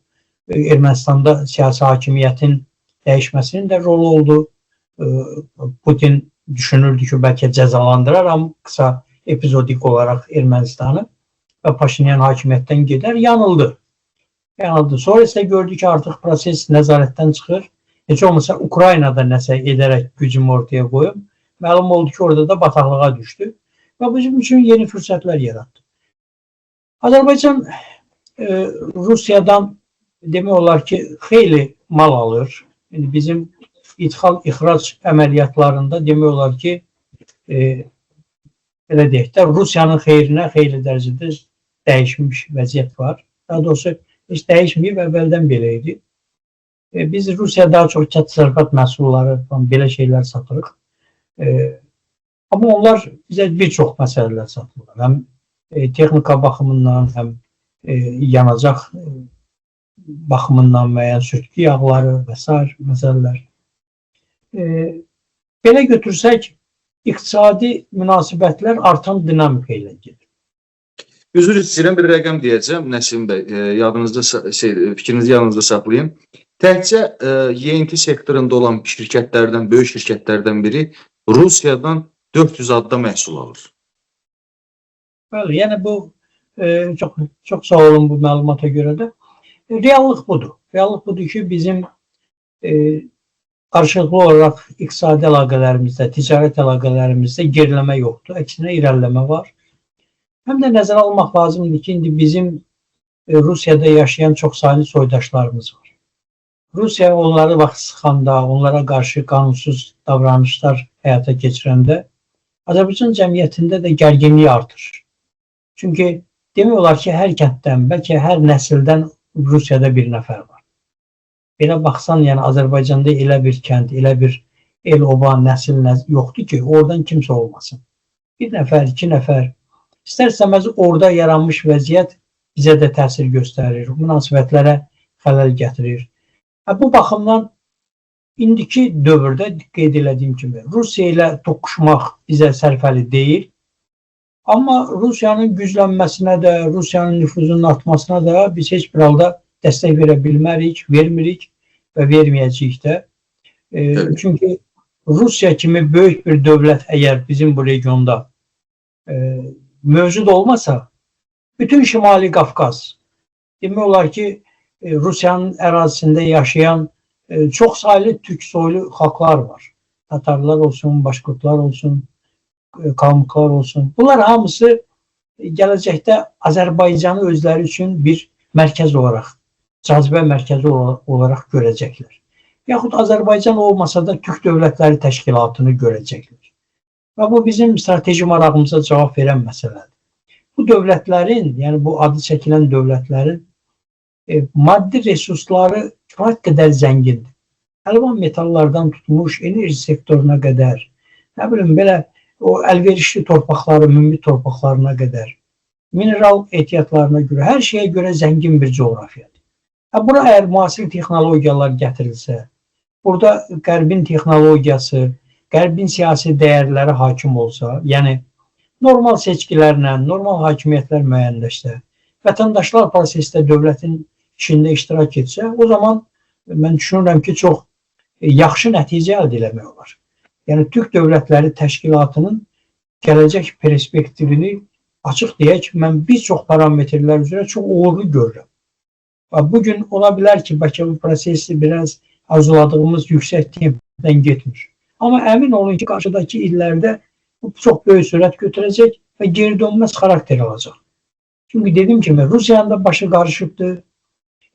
Ermənistanda siyasi hakimiyyətin dəyişməsinin də rolu oldu. Putin düşünürdü ki, bəlkə cəzalandıraram qısa epizodik olaraq Ermənistanı və Paşinyan hakimiyyətdən gedər, yanıldı. Sonra isə gördük ki, artıq proses nəzarətdən çıxır. Heç olmasa Ukraynada nəsə edərək gücümü ortaya qoyub, məlum oldu ki, orada da bataqlığa düşdü və bizim üçün yeni fürsətlər yarattı. Azərbaycan Rusiyadan demək olar ki, xeyli mal alır. Bizim ixrac əməliyyatlarında demək olar ki, belə deyək də, Rusiyanın xeyrinə xeyli dərəcədə dəyişmiş vəziyyət var. Daha doğrusu, heç dəyişməyib, əvvəldən belə idi. Biz Rusiya daha çox kət təsərrüfat məhsulları, belə şeylər satırıq. Amma onlar bizə bir çox məsələlər satırlar. Həm texnika baxımından, həm yanacaq baxımından müəyyən sürtkü yağları və s. məsələlər. Belə götürsək, iqtisadi münasibətlər artan dinamika ilə gedir. Üzr istəyirəm, bir rəqəm deyəcəm, Nəsim bəy, fikrinizi yadınızda saxlayın. Təkcə YNT sektorunda olan şirkətlərdən, böyük şirkətlərdən biri Rusiyadan 400 adda məhsul alır. Bəli, yəni bu, çox sağ olun bu məlumata görə də. Reallıq budur. Reallıq budur ki, bizim qarşılıqlı olaraq iqtisadi əlaqələrimizdə, ticarət əlaqələrimizdə geriləmə yoxdur. Əksinə irəliləmə var. Həm də nəzərə almaq lazımdır ki, indi bizim Rusiyada yaşayan çox saylı soydaşlarımız var. Rusiya onları vaxt sıxanda, onlara qarşı qanunsuz davranışlar həyata keçirəndə Azərbaycan cəmiyyətində də gərginliyi artır. Çünki demək olar ki, hər kənddən, bəlkə hər nəsildən Rusiyada bir nəfər var. Belə baxsan, yəni Azərbaycanda elə bir kənd, elə bir el-oba, nəsil yoxdur ki, oradan kimsə olmasın. Bir nəfər, iki nəfər. İstər-istəməz orada yaranmış vəziyyət bizə də təsir göstərir, münasibətlərə xələl gətirir. Bu baxımdan indiki dövrdə qeyd elədiyim kimi Rusiya ilə toqquşmaq bizə sərfəli deyil. Amma Rusiyanın güclənməsinə də, Rusiyanın nüfuzunun artmasına da biz heç bir halda dəstək verə bilmərik, vermirik və verməyəcəyik də. Çünki Rusiya kimi böyük bir dövlət əgər bizim bu regionda mövcud olmasa, bütün Şimali Qafqaz, demək olar ki, Rusiyanın ərazisində yaşayan çox saylı türk soylu xalqlar var. Tatarlar olsun, Başqurtlar olsun, Kalmıklar olsun. Bunlar hamısı gələcəkdə Azərbaycanı özləri üçün bir mərkəz olaraq, cazibə mərkəzi olaraq görəcəklər. Yaxud Azərbaycan olmasa da Türk Dövlətləri Təşkilatını görəcəklər. Və bu bizim strateji marağımıza cavab verən məsələdir. Bu dövlətlərin, yəni bu adı çəkilən dövlətlərin maddi resursları kifayət qədər zəngindir. Əlvan metallardan tutmuş, enerji sektoruna qədər, nə bilim belə o əlverişli torpaqları, ümumi torpaqlarına qədər, mineral ehtiyatlarına görə, hər şeyə görə zəngin bir coğrafiyadır. Buna əgər müasir texnologiyalar gətirilsə, burada Qərbin texnologiyası, Qərbin siyasi dəyərləri hakim olsa, yəni normal seçkilərlə, normal hakimiyyətlər müəyyənləşsə, vətəndaşlar prosesdə dövlətin işində iştirak etsə, o zaman mən düşünürəm ki, çox yaxşı nəticə əldə eləmək olar. Yəni, Türk Dövlətləri Təşkilatının gələcək perspektivini açıq deyək, mən bir çox parametrlər üzrə çox uğurlu görürəm. Bugün ola bilər ki, bəlkə bu prosesi biraz arzuladığımız yüksək tempdən getmir. Amma əmin olun ki, qarşıdakı illərdə bu çox böyük sürət götürəcək və geri dönməz xarakter alacaq. Çünki dediyim kimi, Rusiyanın da başı qarışıqdır.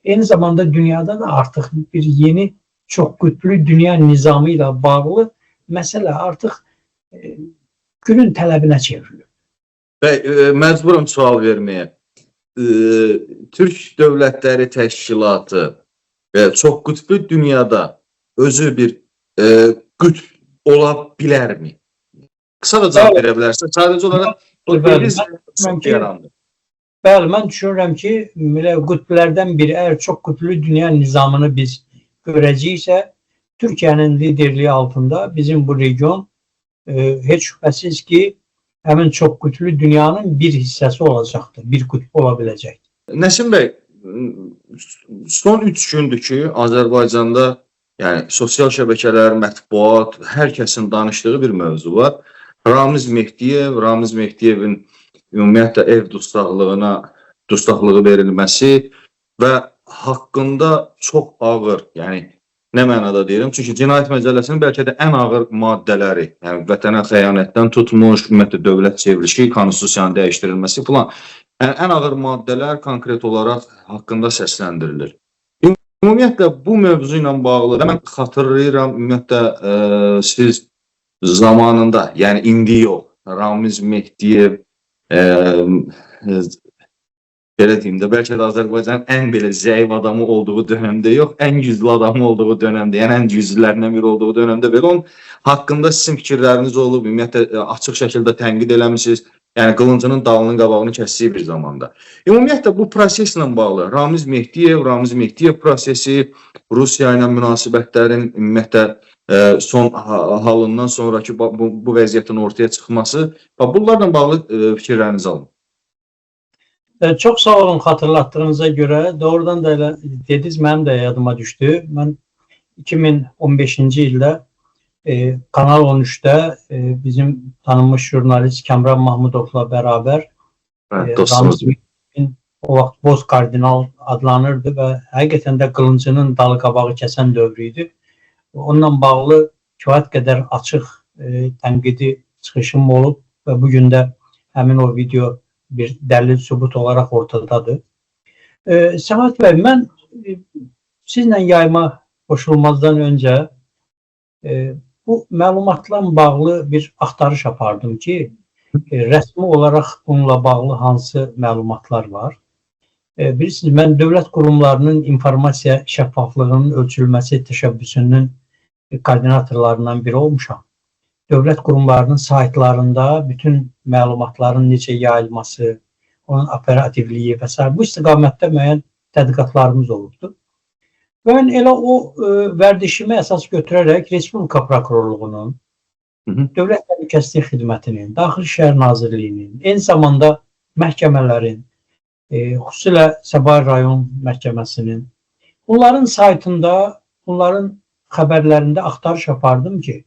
Eyni zamanda dünyada da artıq bir yeni çox qütblü dünya nizamı ilə bağlı məsələ artıq günün tələbinə çevrilir. Məcburum sual verməyə. Türk Dövlətləri Təşkilatı çox qütblü dünyada özü bir qütb ola bilərmi? Qısa da cavab verə bilərsə, sadəcə olaraq yarandı. Bəli, mən düşünürəm ki, qütblərdən biri, əgər çox qütblü dünya nizamını biz görəcəksə, Türkiyənin liderliyi altında bizim bu region heç şübhəsiz ki, həmin çox qütblü dünyanın bir hissəsi olacaqdır, bir qütb ola biləcəkdir. Nəsim bəy, son 3 gündür ki, Azərbaycanda yəni sosial şəbəkələr, mətbuat, hər kəsin danışdığı bir mövzu var. Ramiz Mehdiyevin ümumiyyətlə ev dustaqlığı verilməsi və haqqında çox ağır, yəni nə mənada deyirəm? Çünki Cinayət Məcəlləsinin bəlkə də ən ağır maddələri, yəni vətənə xəyanətdən tutmuş, ümumiyyətlə dövlət çevrilişi, konstitusiyanın dəyişdirilməsi filan, yəni ən ağır maddələr konkret olaraq haqqında səsləndirilir. Ümumiyyətlə bu mövzu ilə bağlı mən xatırlayıram, ümumiyyətlə siz zamanında, yəni indi yox, Ramiz Mehdiyev belə deyim də, bəlkə də Azərbaycanın ən belə zəif adamı olduğu dönəmdə yox, ən güclü adamı olduğu dönəmdə, yəni ən güclülərindən biri olduğu dönəmdə belə onun haqqında sizin fikirləriniz olub, ümumiyyətlə açıq şəkildə tənqid eləmişsiniz, yəni qılıncının dalının qabağını kəsdiyi bir zamanda. Ümumiyyətlə bu proseslə bağlı Ramiz Mehdiyev prosesi, Rusiya ilə münasibətlərin ümumiyyətlə son halından sonraki bu vəziyyətin ortaya çıxması, bunlarla bağlı fikirlərinizi alın. Çox sağ olun xatırlatdığınıza görə. Doğrudan da elə dediniz, mənim də yadıma düşdü. Mən 2015-ci ildə Kanal 13-də bizim tanınmış jurnalist Kəmran Mahmudovla bərabər Ramiz Mehdiyevin o vaxt Boz Kardinal adlanırdı və həqiqətən də qılıncının dalı qabağı kəsən dövrü idi. Onunla bağlı kifayət qədər açıq tənqidi çıxışım olub və bugün də həmin o video bir dəlil sübut olaraq ortadadır. Səməd bəy, mən sizlə yayıma qoşulmazdan öncə bu məlumatla bağlı bir axtarış apardım ki, rəsmi olaraq bununla bağlı hansı məlumatlar var. Bilirsiniz, mən dövlət qurumlarının informasiya şəffaflığının ölçülməsi təşəbbüsünün koordinatorlarından biri olmuşam. dövlət qurumlarının saytlarında bütün məlumatların necə yayılması, onun operativliyi və s. bu istiqamətdə müəyyən tədqiqatlarımız olubdur. Mən elə o vərdişimi əsas götürərək Respublika Prokurorluğunun, Dövlət Təhlükəsizlik Xidmətinin, Daxili İşlər Nazirliyinin, eyni zamanda məhkəmələrin, xüsusilə Səbail rayon məhkəməsinin, bunların saytında, bunların xəbərlərində axtarış apardım ki,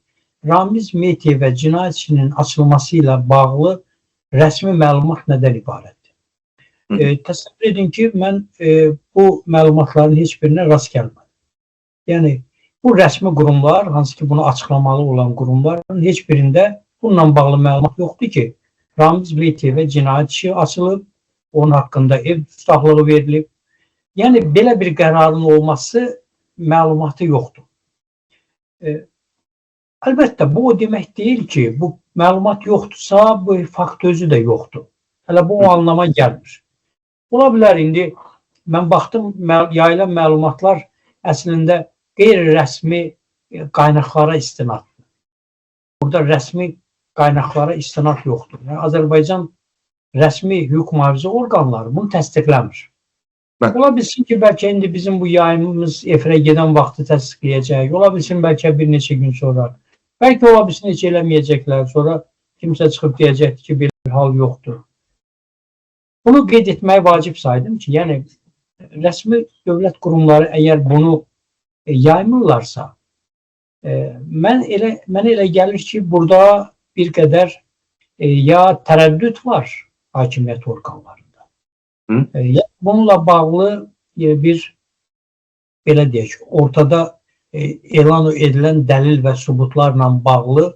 Ramiz Metiyevə cinayətçinin açılması ilə bağlı rəsmi məlumat nədən ibarətdir? Təsəvvür edin ki, mən bu məlumatların heç birinə rast gəlmədim. Yəni, bu rəsmi qurumlar, hansı ki bunu açıqlamalı olan qurumların heç birində bununla bağlı məlumat yoxdur ki, Ramiz Metiyevə cinayət işi açılıb, onun haqqında ev tutaqlığı verilib. Yəni, belə bir qərarın olması məlumatı yoxdur. Əlbəttə, bu o demək deyil ki, bu məlumat yoxdursa, bu fakt özü də yoxdur. Hələ bu o anlama gəlmir. Ola bilər, indi mən baxdım, yayılan məlumatlar əslində qeyri-rəsmi qaynaqlara istinaddır. Burada rəsmi qaynaqlara istinad yoxdur. Yəni, Azərbaycan rəsmi hüquq mühafizə orqanları bunu təsdiqləmir. Ola bilsin ki, bəlkə indi bizim bu yayımımız efirə gedən vaxtı təsdiqləyəcək. Ola bilsin, bəlkə bir neçə gün sonra. Bəlkə ola bilsin, heç eləməyəcəklər. Sonra kimsə çıxıb deyəcəkdir ki, belə bir hal yoxdur. Bunu qeyd etməyi vacib saydım ki, yəni rəsmi dövlət qurumları əgər bunu yaymırlarsa, mənə elə gəlir ki, burada bir qədər ya tərəddüd var hakimiyyət orqanlarında. Ya bununla bağlı bir, belə deyək, ortada elan edilən dəlil və sübutlarla bağlı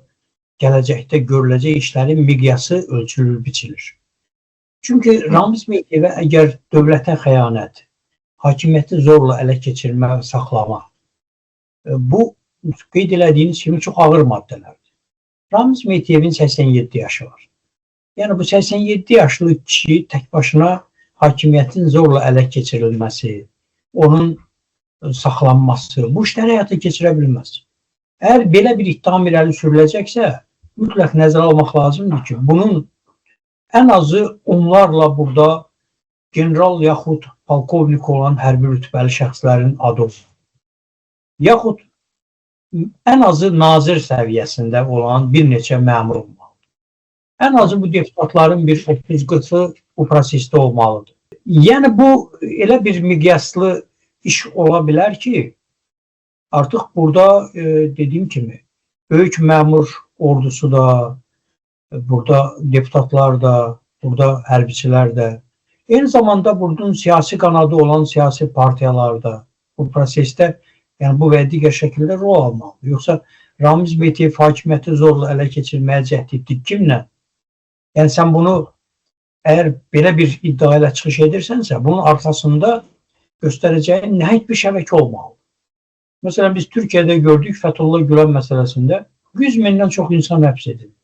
gələcəkdə görüləcək işlərin miqyası ölçülür, biçilir. Çünki Ramiz Metiyevə əgər dövlətə xəyanət, hakimiyyəti zorla ələ keçirmə və saxlama, bu qeyd elədiyiniz kimi çox ağır maddələrdir. Ramiz Metiyevin 87 yaşı var. Yəni bu 87 yaşlı kişi tək başına hakimiyyətin zorla ələ keçirilməsi, onun saxlanması, bu işləri həyata keçirə bilməz. Əgər belə bir ittiham irəli sürüləcəksə, mütləq nəzərə almaq lazımdır ki, bunun ən azı onlarla burada general yaxud polkovnik olan hərbi rütbəli şəxslərin adı olsun. Yaxud ən azı nazir səviyyəsində olan bir neçə məmur olmalıdır. Ən azı bu deputatların bir 30-40-ı bu prosesdə olmalıdır. Yəni bu elə bir miqyaslı iş ola bilər ki, artıq burada dediyim kimi böyük məmur ordusu da, burada deputatlar da, burada hərbiçilər də, eyni zamanda bunun siyasi qanadı olan siyasi partiyalar da bu prosesdə, yəni bu və digər şəkildə rol almalıdır. Yoxsa Ramiz Metiyev hakimiyyəti zorla ələ keçirməyə cəhd etdi kimlə? Yəni sən bunu əgər belə bir iddia ilə çıxış edirsənsə, bunun arxasında göstərəcəyin nəhayət bir şəbəkə olmalıdır. Məsələn, biz Türkiyədə gördük Fethullah Gülen məsələsində 100 mindən çox insan həbs edildi.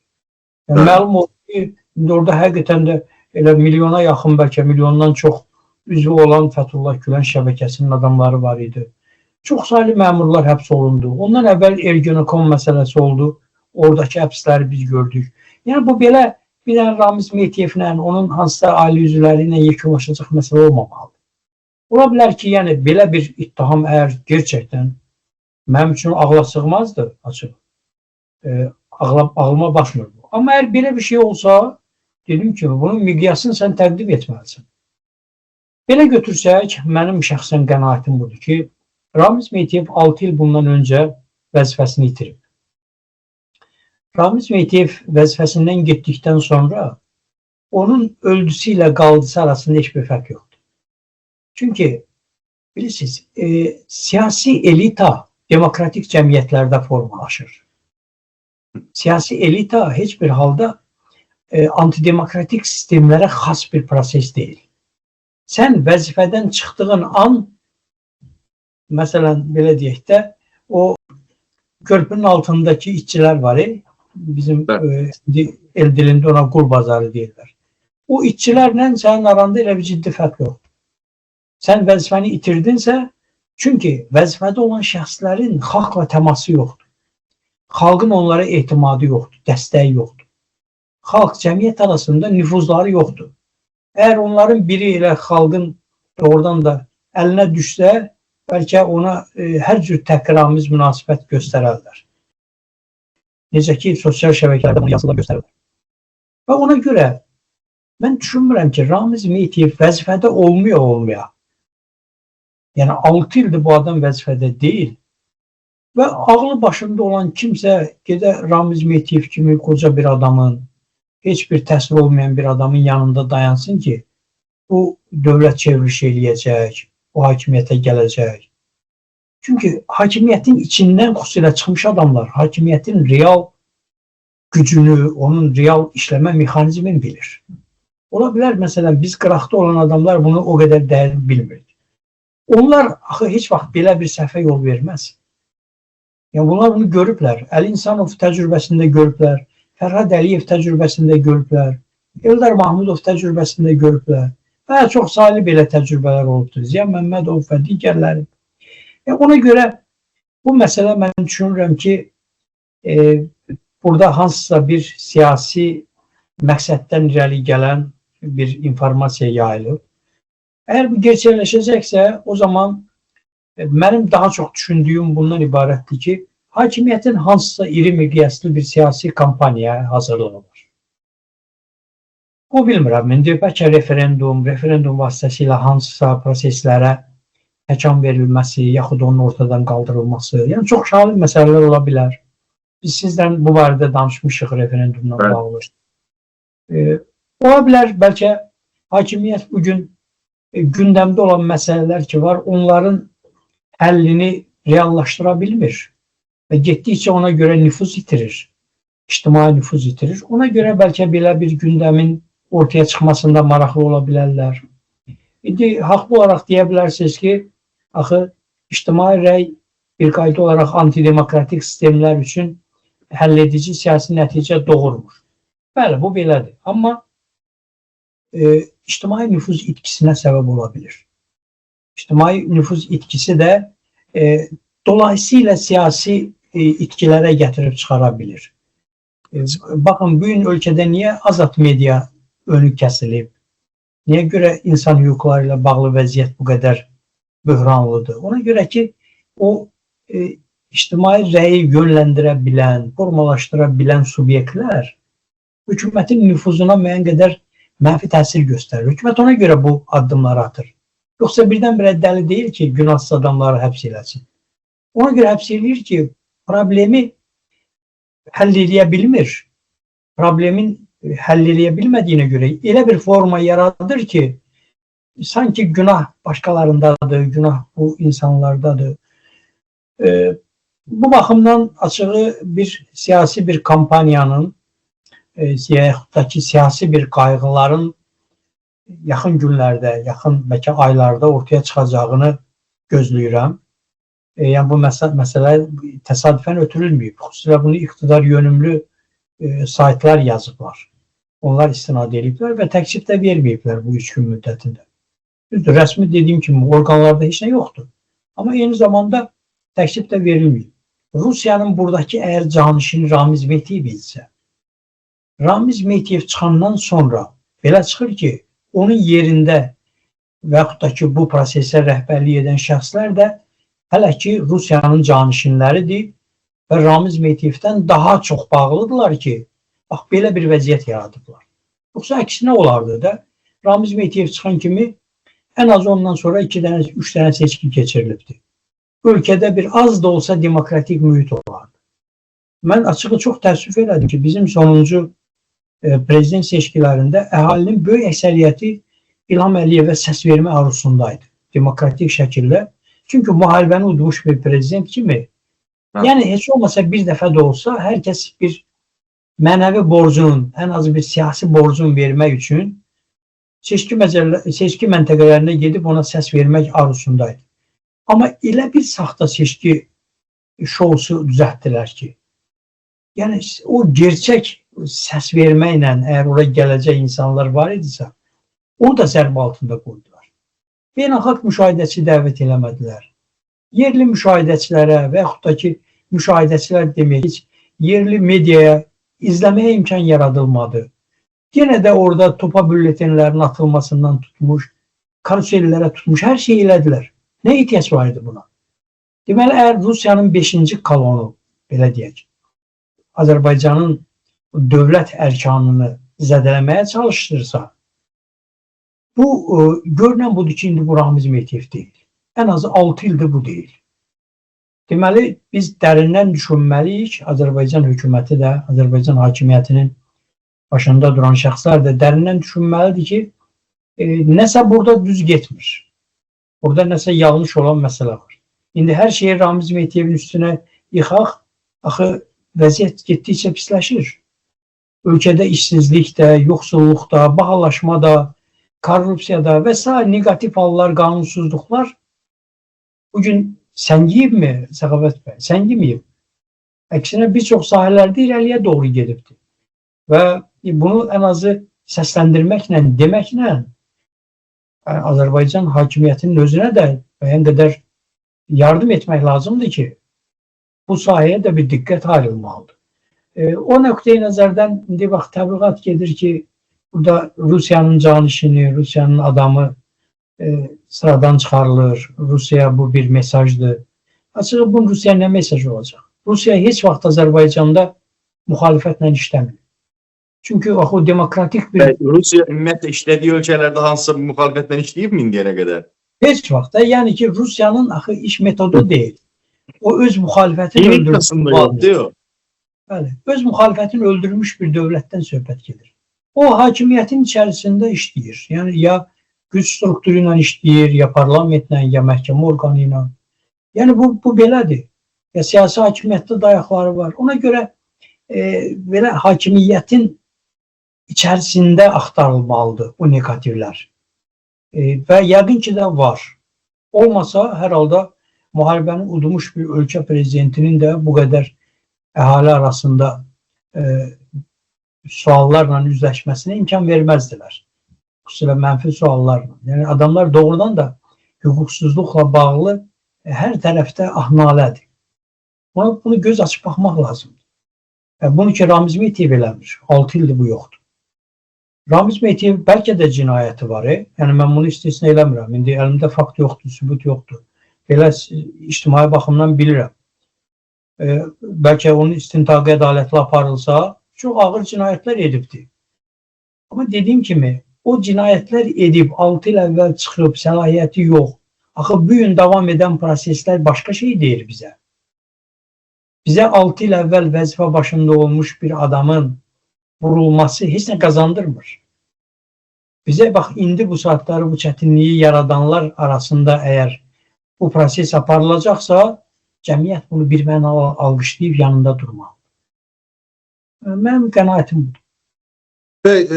Yəni, məlum oldu ki, orada həqiqətən də elə milyona yaxın, bəlkə milyondan çox üzvü olan Fethullah Gülen şəbəkəsinin adamları var idi. Çox saylı məmurlar həbs olundu. Ondan əvvəl Ergenekon məsələsi oldu. Oradakı həbsləri biz gördük. Yəni bu belə bir dənə Ramiz Metiyevlə, onun hansısa ailə üzvləri ilə yekunlaşacaq məsələ olmamalıdır. Ola bilər ki, yəni belə bir ittiham əgər gerçəkdən mənim üçün ağla sığmazdır, açıq. Ağlıma baxmır bu. Amma əgər belə bir şey olsa, dedim ki, bunun miqyasını sən təqdim etməlisən. Belə götürsək, mənim şəxsən qənaətim budur ki, Ramiz Metiyev 6 il bundan öncə vəzifəsini itirib. Ramiz Metiyev vəzifəsindən getdikdən sonra onun öldüsü ilə qaldısı arasında heç bir fərq yoxdur. Çünki bilirsiniz, siyasi elita demokratik cəmiyyətlərdə formalaşır. Siyasi elita heç bir halda antidemokratik sistemlərə xas bir proses deyil. Sən vəzifədən çıxdığın an, məsələn, belə deyək də, o körpünün altındakı işçilər var, bizim el dilində ona qul bazarı deyirlər. O işçilərlə sənin aranda elə bir ciddi fərq yoxdur. Sən vəzifəni itirdinsə, çünki vəzifədə olan şəxslərin xalqla təması yoxdur. xalqın onlara etimadı yoxdur, dəstəyi yoxdur. Xalq cəmiyyət arasında nüfuzları yoxdur. Əgər onların biri ilə xalqın doğrudan da əlinə düşsə, bəlkə ona hər cür təhqiramiz münasibət göstərərlər. Necə ki, sosial şəbəkələrdə bunu yazılar göstərirlər. Və ona görə mən düşünmürəm ki, Ramiz Mehdiyev vəzifədə olmaya. Yəni 6 ildir bu adam vəzifədə deyil. Və ağlı başında olan kimsə gedə Ramiz Mehdiyev kimi qoca bir adamın, heç bir təsir olmayan bir adamın yanında dayansın ki, bu dövlət çevriş eləyəcək, o hakimiyyətə gələcək. Çünki hakimiyyətin içindən xüsusilə çıxmış adamlar hakimiyyətin real gücünü, onun real işləmə mexanizmini bilir. Ola bilər, məsələn, biz qıraqda olan adamlar bunu o qədər dərin bilmirik. Onlar axı heç vaxt belə bir səhvə yol verməz. Yəni, bunlar bunu görüblər. Əli İnsanov təcrübəsində görüblər, Fərhad Əliyev təcrübəsində görüblər, Eldar Mahmudov təcrübəsində görüblər və çox saylı belə təcrübələr olubdur. Ziya Məmmədov və digərləri. Ona görə bu məsələ mən düşünürəm ki, burada hansısa bir siyasi məqsəddən irəli gələn bir informasiya yayılıb. Əgər bu gerçəkləşəcəksə, o zaman mənim daha çox düşündüyüm bundan ibarətdir ki, hakimiyyətin hansısa iri miqyaslı bir siyasi kampaniyaya hazırlığı var. O bilmirəm, indi bəlkə referendum vasitəsilə hansısa proseslərə təkan verilməsi, yaxud onun ortadan qaldırılması, yəni çox şahin məsələlər ola bilər. Biz sizdən bu barədə danışmışıq referendumla bağlı. Ola bilər, bəlkə hakimiyyət bugün gündəmdə olan məsələlər ki var, onların həllini reallaşdıra bilmir və getdikcə ona görə nüfuz itirir, ictimai nüfuz itirir. Ona görə bəlkə belə bir gündəmin ortaya çıxmasında maraqlı ola bilərlər. İndi haqlı olaraq deyə bilərsiniz ki, axı ictimai rəy bir qayda olaraq antidemokratik sistemlər üçün həll edici siyasi nəticə doğurmur. Bəli, bu belədir. Amma ictimai nüfuz itkisinə səbəb ola bilir. İctimai nüfuz itkisi də dolayısıyla siyasi itkilərə gətirib çıxara bilir. Baxın, bu gün ölkədə niyə azad media önü kəsilib? Niyə görə insan hüquqları ilə bağlı vəziyyət bu qədər böhranlıdır? Ona görə ki, o ictimai rəyi yönləndirə bilən, formalaşdıra bilən subyektlər hökumətin nüfuzuna müəyyən qədər mənfi təsir göstərir. Hökumət ona görə bu addımları atır. Yoxsa birdən-birə dəli deyil ki, günahsız adamları həbs eləsin. Ona görə həbs eləyir ki, problemi həll eləyə bilmir. Problemin həll eləyə bilmədiyinə görə elə bir forma yaradır ki, sanki günah başqalarındadır, günah bu insanlardadır. Bu baxımdan açığı bir siyasi bir kampaniyanın, yaxud da ki, siyasi bir qayğıların yaxın günlərdə, yaxın bəlkə aylarda ortaya çıxacağını gözləyirəm. Yəni, bu məsələ təsadüfən ötürülməyib. Xüsusilə bunu iqtidar yönümlü saytlar yazıblar. Onlar istinad ediblər və təksib də verməyiblər bu 3 gün müddətində. Düzdür, rəsmi dediyim kimi orqanlarda heç nə yoxdur. Amma eyni zamanda təksib də verilməyib. Rusiyanın buradakı əgər canişini Ramiz Mehdiyev isə, Ramiz Mehdiyev çıxandan sonra belə çıxır ki, onun yerində və yaxud da ki, bu prosesə rəhbərlik edən şəxslər də hələ ki, Rusiyanın canişinləridir və Ramiz Mehdiyevdən daha çox bağlıdırlar ki, bax, belə bir vəziyyət yaradıblar. Yoxsa əksinə olardı da, Ramiz Mehdiyev çıxan kimi ən az ondan sonra 2 dənə, 3 dənə seçki keçirilibdir. Ölkədə bir az da olsa demokratik mühit olardı. Mən açığı çox təəssüf elədim ki, bizim sonuncu prezident seçkilərində əhalinin böyük əksəriyyəti İlham Əliyevə səs vermə arzusundaydı. Demokratik şəkildə. Çünki müharibəni udmuş bir prezident kimi, yəni heç olmasa bir dəfə də olsa, hər kəs bir mənəvi borcunun, ən az bir siyasi borcun vermək üçün seçki məntəqələrinə gedib ona səs vermək arzusundaydı. Amma elə bir saxta seçki şousu düzəltdilər ki, yəni o gerçək səs verməklə əgər oraya gələcək insanlar var idisə, onu da zərbə altında qoydular. Beynəlxalq müşahidəçi dəvət eləmədilər. Yerli müşahidəçilərə və yaxud da ki, müşahidəçilər demək, yerli medyaya izlemeye imkan yaradılmadı. Yine de orada topa bülletenlerin atılmasından tutmuş, karusellere tutmuş, her şeyi elədilər. Ne ihtiyaç vardı buna? Deməli, eğer Rusiyanın 5. kolonu, belə deyək, Azərbaycanın dövlət ərkanını zədələməyə çalışdırsa, bu görünən budur ki, indi bu Ramiz Mehdiyev deyil. En az 6 ildir bu deyil. Deməli, biz dərindən düşünməliyik, Azərbaycan hökuməti də, Azərbaycan hakimiyyətinin başında duran şəxslər də dərindən düşünməlidir ki, nəsə burada düz getmir. Burada nəsə yanlış olan məsələ var. İndi hər şeyi Ramiz Mehdiyevin üstünə yıxaq, axı vəziyyət getdikcə pisləşir. Ölkədə işsizlikdə, yoxsulluqda, bahalaşmada, korrupsiyada və s. negativ hallar, qanunsuzluqlar bugün səngiyib mi Səxavət bəy? Səngimiyib. Əksinə bir çox sahələrdə irəliyə doğru gedibdir. Və bunu en azı səsləndirməklə, deməklə Azərbaycan hakimiyyətinin özünə də müəyyən qədər yardım etmək lazımdır ki, bu sahəyə də bir diqqət ayrılmalıdır. O nöqteyi nəzərdən indi bax təbliğat gedir ki, burada Rusiyanın canişini, Rusiyanın adamı sıradan çıxarılır. Rusiya bu bir mesajdır. Açığı bu Rusiya nə mesajı olacaq? Rusiya heç vaxt Azərbaycanda müxalifətlə işləmir. Çünki o demokratik bir... Rusiya ümumiyyətlə işlədiyi ölkələrdə hansısa bir müxalifətlə işləyib mi indiyənə qədər? Heç vaxt da, yəni ki, Rusiyanın axı iş metodu deyil. O öz müxalifətini öldürmüş. Bəli, öz müxalifətini öldürmüş bir dövlətdən söhbət gedir. O hakimiyyətin içərisində işləyir. Yəni ya güc strukturu ilə işləyir, ya parlamentlə, ya məhkəmə orqanı ilə. Yəni bu belədir. Ya siyasi hakimiyyətdə dayaqları var. Ona görə belə hakimiyyətin içərisində axtarılmalıdır o negativlər. Və yəqin ki də var. Olmasa hər halda müharibəni udmuş bir ölkə prezidentinin də bu qədər əhali arasında suallarla üzləşməsinə imkan verməzdilər. Xüsusilə mənfi suallarla. Yəni adamlar doğrudan da hüquqsuzluqla bağlı hər tərəfdə ahnalədir. Bunu göz açıb baxmaq lazımdır. Bunu ki Ramiz Mehdiyev eləmir. 6 ildir bu yoxdur. Ramiz Mehdiyev bəlkə də cinayəti var. Yəni mən bunu istisna eləmirəm. İndi əlimdə fakt yoxdur, sübut yoxdur. Belə ictimai baxımdan bilirəm. Bəlkə onun istintaqı ədalətlə aparılsa, çox ağır cinayətlər edibdir. Amma dediyim kimi, o cinayətlər edib 6 il əvvəl çıxıb, səlahiyyəti yox. Axı bu gün davam edən proseslər başqa şey deyir bizə. Bizə 6 il əvvəl vəzifə başında olmuş bir adamın vurulması heç nə qazandırmır. Bizə bax, indi bu saatları, bu çətinliyi yaradanlar arasında əgər bu proses aparılacaqsa, cəmiyyət bunu bir mənalı alqışlayıb yanında durmalı. Mənim qənaətim budur. Bəy,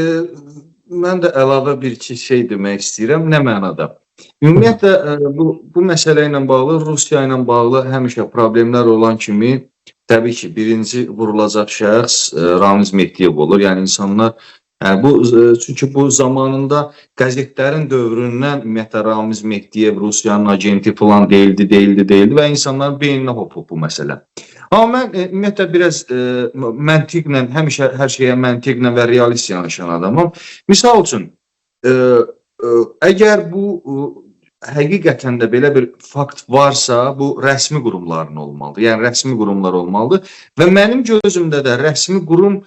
mən də əlavə bir-iki şey demək istəyirəm. Nə mənada? Ümumiyyətlə, bu məsələ ilə bağlı, Rusiya ilə bağlı həmişə problemlər olan kimi, təbii ki, birinci vurulacaq şəxs Ramiz Mehdiyev olur. Yəni, insanlar, çünki bu zamanında qəzetlərin dövründən ümumiyyətlə Ramiz Mehdiyev Rusiyanın agenti falan deyildi və insanların beyninə hopub bu məsələ. Amma mən ümumiyyətlə biraz məntiqlə, həmişə hər şeyə məntiqlə və realist yanaşan adamım. Misal üçün, əgər bu həqiqətən də belə bir fakt varsa, bu rəsmi qurumların olmalıdır. Yəni, rəsmi qurumlar olmalıdır və mənim gözümdə də rəsmi qurum,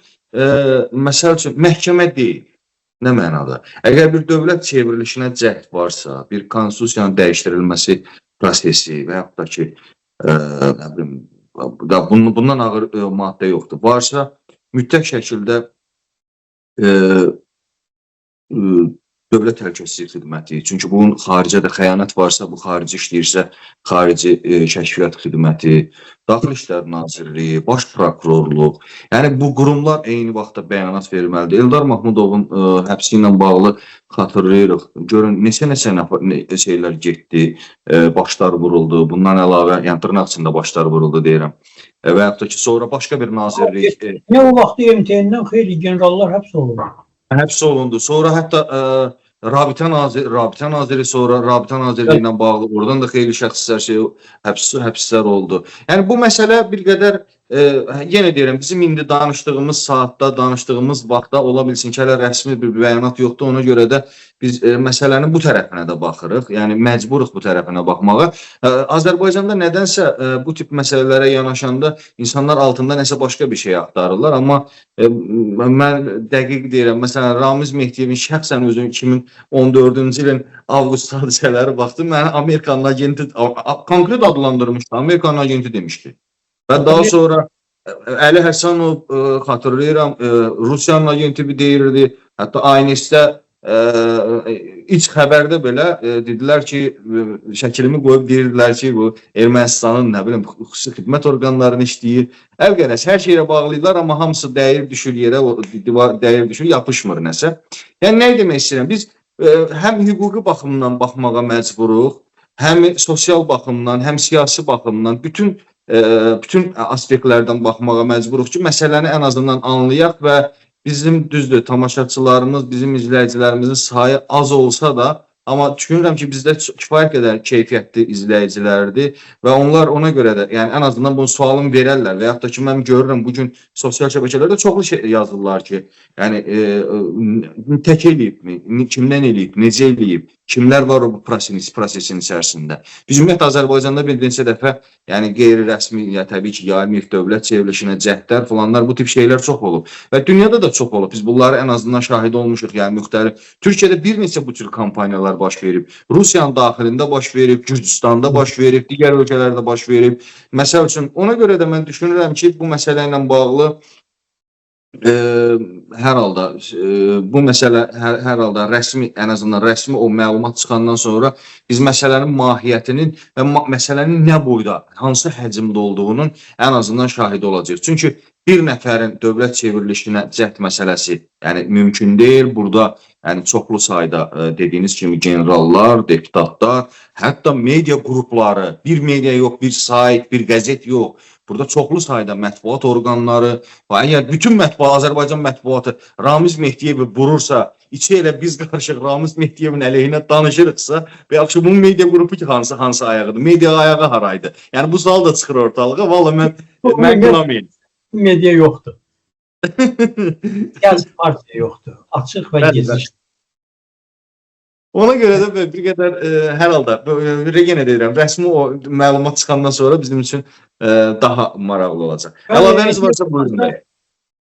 məsəl üçün, məhkəmə deyil. Nə mənada? Əgər bir dövlət çevrilişinə cəhd varsa, bir konstitusiyanın dəyişdirilməsi prosesi və yaxud da ki, bundan ağır maddə yoxdur. Varsa, mütləq şəkildə dövlət təhlükəsizlik xidməti, çünki bunun xaricədə xəyanət varsa, bu xarici işləyirsə, xarici kəşfiyyat xidməti, Daxili İşlər Nazirliyi, Baş Prokurorluq, yəni bu qurumlar eyni vaxtda bəyanat verməlidir. Eldar Mahmudovun həbsi ilə bağlı xatırlayırıq. Görün, neçə şeylər getdi, başlar vuruldu, bundan əlavə, yəni tırnaq içində başlar vuruldu deyirəm. Və yaxud da ki, sonra başqa bir nazirlik... Nə o vaxtı MTN-dən xeyli generallar həbs olundu. Həbs olundu. Sonra hətta Rabitə Naziri sonra Rabitə Nazirliyi ilə bağlı oradan da xeyli şəxslər həbslər oldu. Yəni bu məsələ bir qədər yenə deyirəm, bizim indi danışdığımız saatda, danışdığımız vaxtda ola bilsin ki, hələ rəsmi bir bəyanat yoxdur. Ona görə də biz məsələnin bu tərəfinə də baxırıq. Yəni məcburuq bu tərəfinə baxmağa. Azərbaycanda nədənsə bu tip məsələlərə yanaşanda insanlar altında nəsə başqa bir şey axtarırlar. Amma mən dəqiq deyirəm, məsələn, Ramiz Mehdiyevin şəxsən özü 2014-cü ilin avqust hadisələri baxdım. Mənə Amerikanın agenti, konkret adlandırmışdı, Amerikanın agenti demişdi. Və daha sonra Əli Həsənov, xatırlayıram, Rusiyanın agenti deyirdi. Hətta ANS-də iç xəbərdə belə dedilər ki, şəklimi qoyub deyirdilər ki, bu Ermənistanın, nə bilim, xüsusi xidmət orqanlarını işləyir. Əvqələs, hər şeylə bağlayırlar, amma hamısı dəyir düşür yerə, dəyir düşür, yapışmır nəsə. Yəni, nə demək istəyirəm? Biz həm hüquqi baxımdan baxmağa məcburuq, həm sosial baxımdan, həm siyasi baxımdan, bütün aspektlərdən baxmağa məcburuq ki, məsələni ən azından anlayaq və bizim düzdür, tamaşaçılarımız, bizim izləyicilərimizin sayı az olsa da, amma düşünürəm ki, bizdə kifayət qədər keyfiyyətli izləyicilərdir və onlar ona görə də, yəni ən azından bunu sualını verərlər və yaxud da ki, mən görürəm bugün sosial şəbəkələrdə çoxlu şey yazırlar ki, yəni tək eləyibmi, kimdən eləyib, necə eləyib, kimlər var o prosesin içərisində. Biz ümumiyyətlə Azərbaycanda bir neçə dəfə, yəni qeyri-rəsmi, ya təbii ki, yayım ilk dövlət çevrilişinə cəhdlər falanlar, bu tip şeylər çox olub. Və dünyada da çox olub. Biz bunları ən azından şahid olmuşuq, yəni müxtəlif. Türkiyədə bir neçə bu tür kampaniyalar baş verib. Rusiyanın daxilində baş verib, Gürcüstanda baş verib, digər ölkələrdə baş verib. Məsəl üçün, ona görə də mən düşünürəm ki, bu məsələ ilə bağlı hər halda bu məsələ hər halda rəsmi, ən azından rəsmi o məlumat çıxandan sonra biz məsələnin mahiyyətinin və məsələnin nə boyda, hansı həcmdə olduğunun ən azından şahidi olacaq. Çünki bir nəfərin dövlət çevrilişinə cəhd məsələsi, yəni mümkün deyil. Burada yəni çoxlu sayda dediyiniz kimi generallar, deputatlar, hətta media qrupları, bir media yox, bir sayt, bir qəzet yox. Burada çoxlu sayda mətbuat orqanları və əgər bütün mətbuat, Azərbaycan mətbuatı Ramiz Mehdiyevi vurursa, içi elə biz qarışıq Ramiz Mehdiyevin əleyhinə danışırıqsa, və yaxşı bunun media qrupu ki, hansı ayağıdır, media ayağı haraydı. Yəni bu sual da çıxır ortalığa, valla mən qınamayım. Media yoxdur. Siyasi partiya yoxdur. Açıq və gizli. Ona görə də bir qədər hər halda, yenə deyirəm, rəsmi o məlumat çıxandan sonra bizim üçün daha maraqlı olacaq. Əlavəniz varsa buyurun.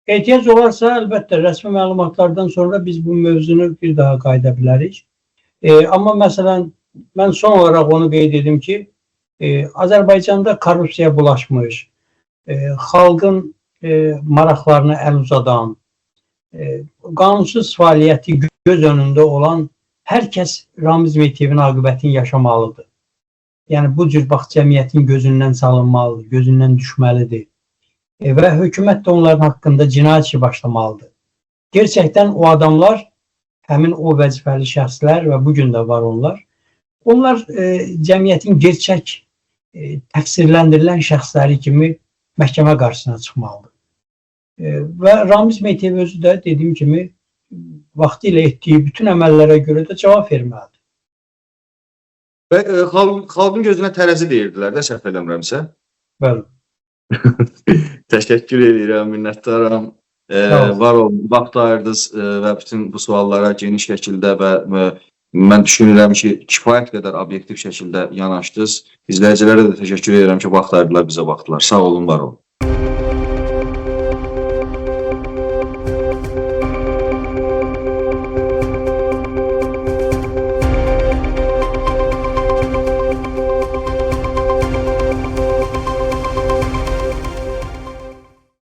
Ehtiyac olarsa, əlbəttə, rəsmi məlumatlardan sonra biz bu mövzunu bir daha qayda bilərik. Amma məsələn, mən son olaraq onu qeyd edim ki, Azərbaycanda korrupsiyaya bulaşmış, xalqın maraqlarına əl uzadan, qanunsuz fəaliyyəti göz önündə olan hər kəs Ramiz Mehdiyevin aqibətini yaşamalıdır. Yəni, bu cür bax, cəmiyyətin gözündən salınmalıdır, gözündən düşməlidir. Və hökumət də onların haqqında cinayət işi başlamalıdır. Gerçəkdən o adamlar, həmin o vəzifəli şəxslər və bugün də var onlar cəmiyyətin gerçək təqsirləndirilən şəxsləri kimi məhkəmə qarşısına çıxmalıdır. Və Ramiz Mehdiyev özü də dediyim kimi vaxtı ilə etdiyi bütün əməllərə görə də cavab verməlidir. Və xalqın gözünə tərəzi deyirdilər də, səhv eləmirəmsə? Bəli. Təşəkkür edirəm, minnətdaram. Var olun, vaxt ayırdınız və bütün bu suallara geniş şəkildə və mən düşünürəm ki, kifayət qədər obyektiv şəkildə yanaşdınız. İzləyicilərə də təşəkkür edirəm ki, vaxt ayırdılar, bizə baxdılar. Sağ olun, var olun.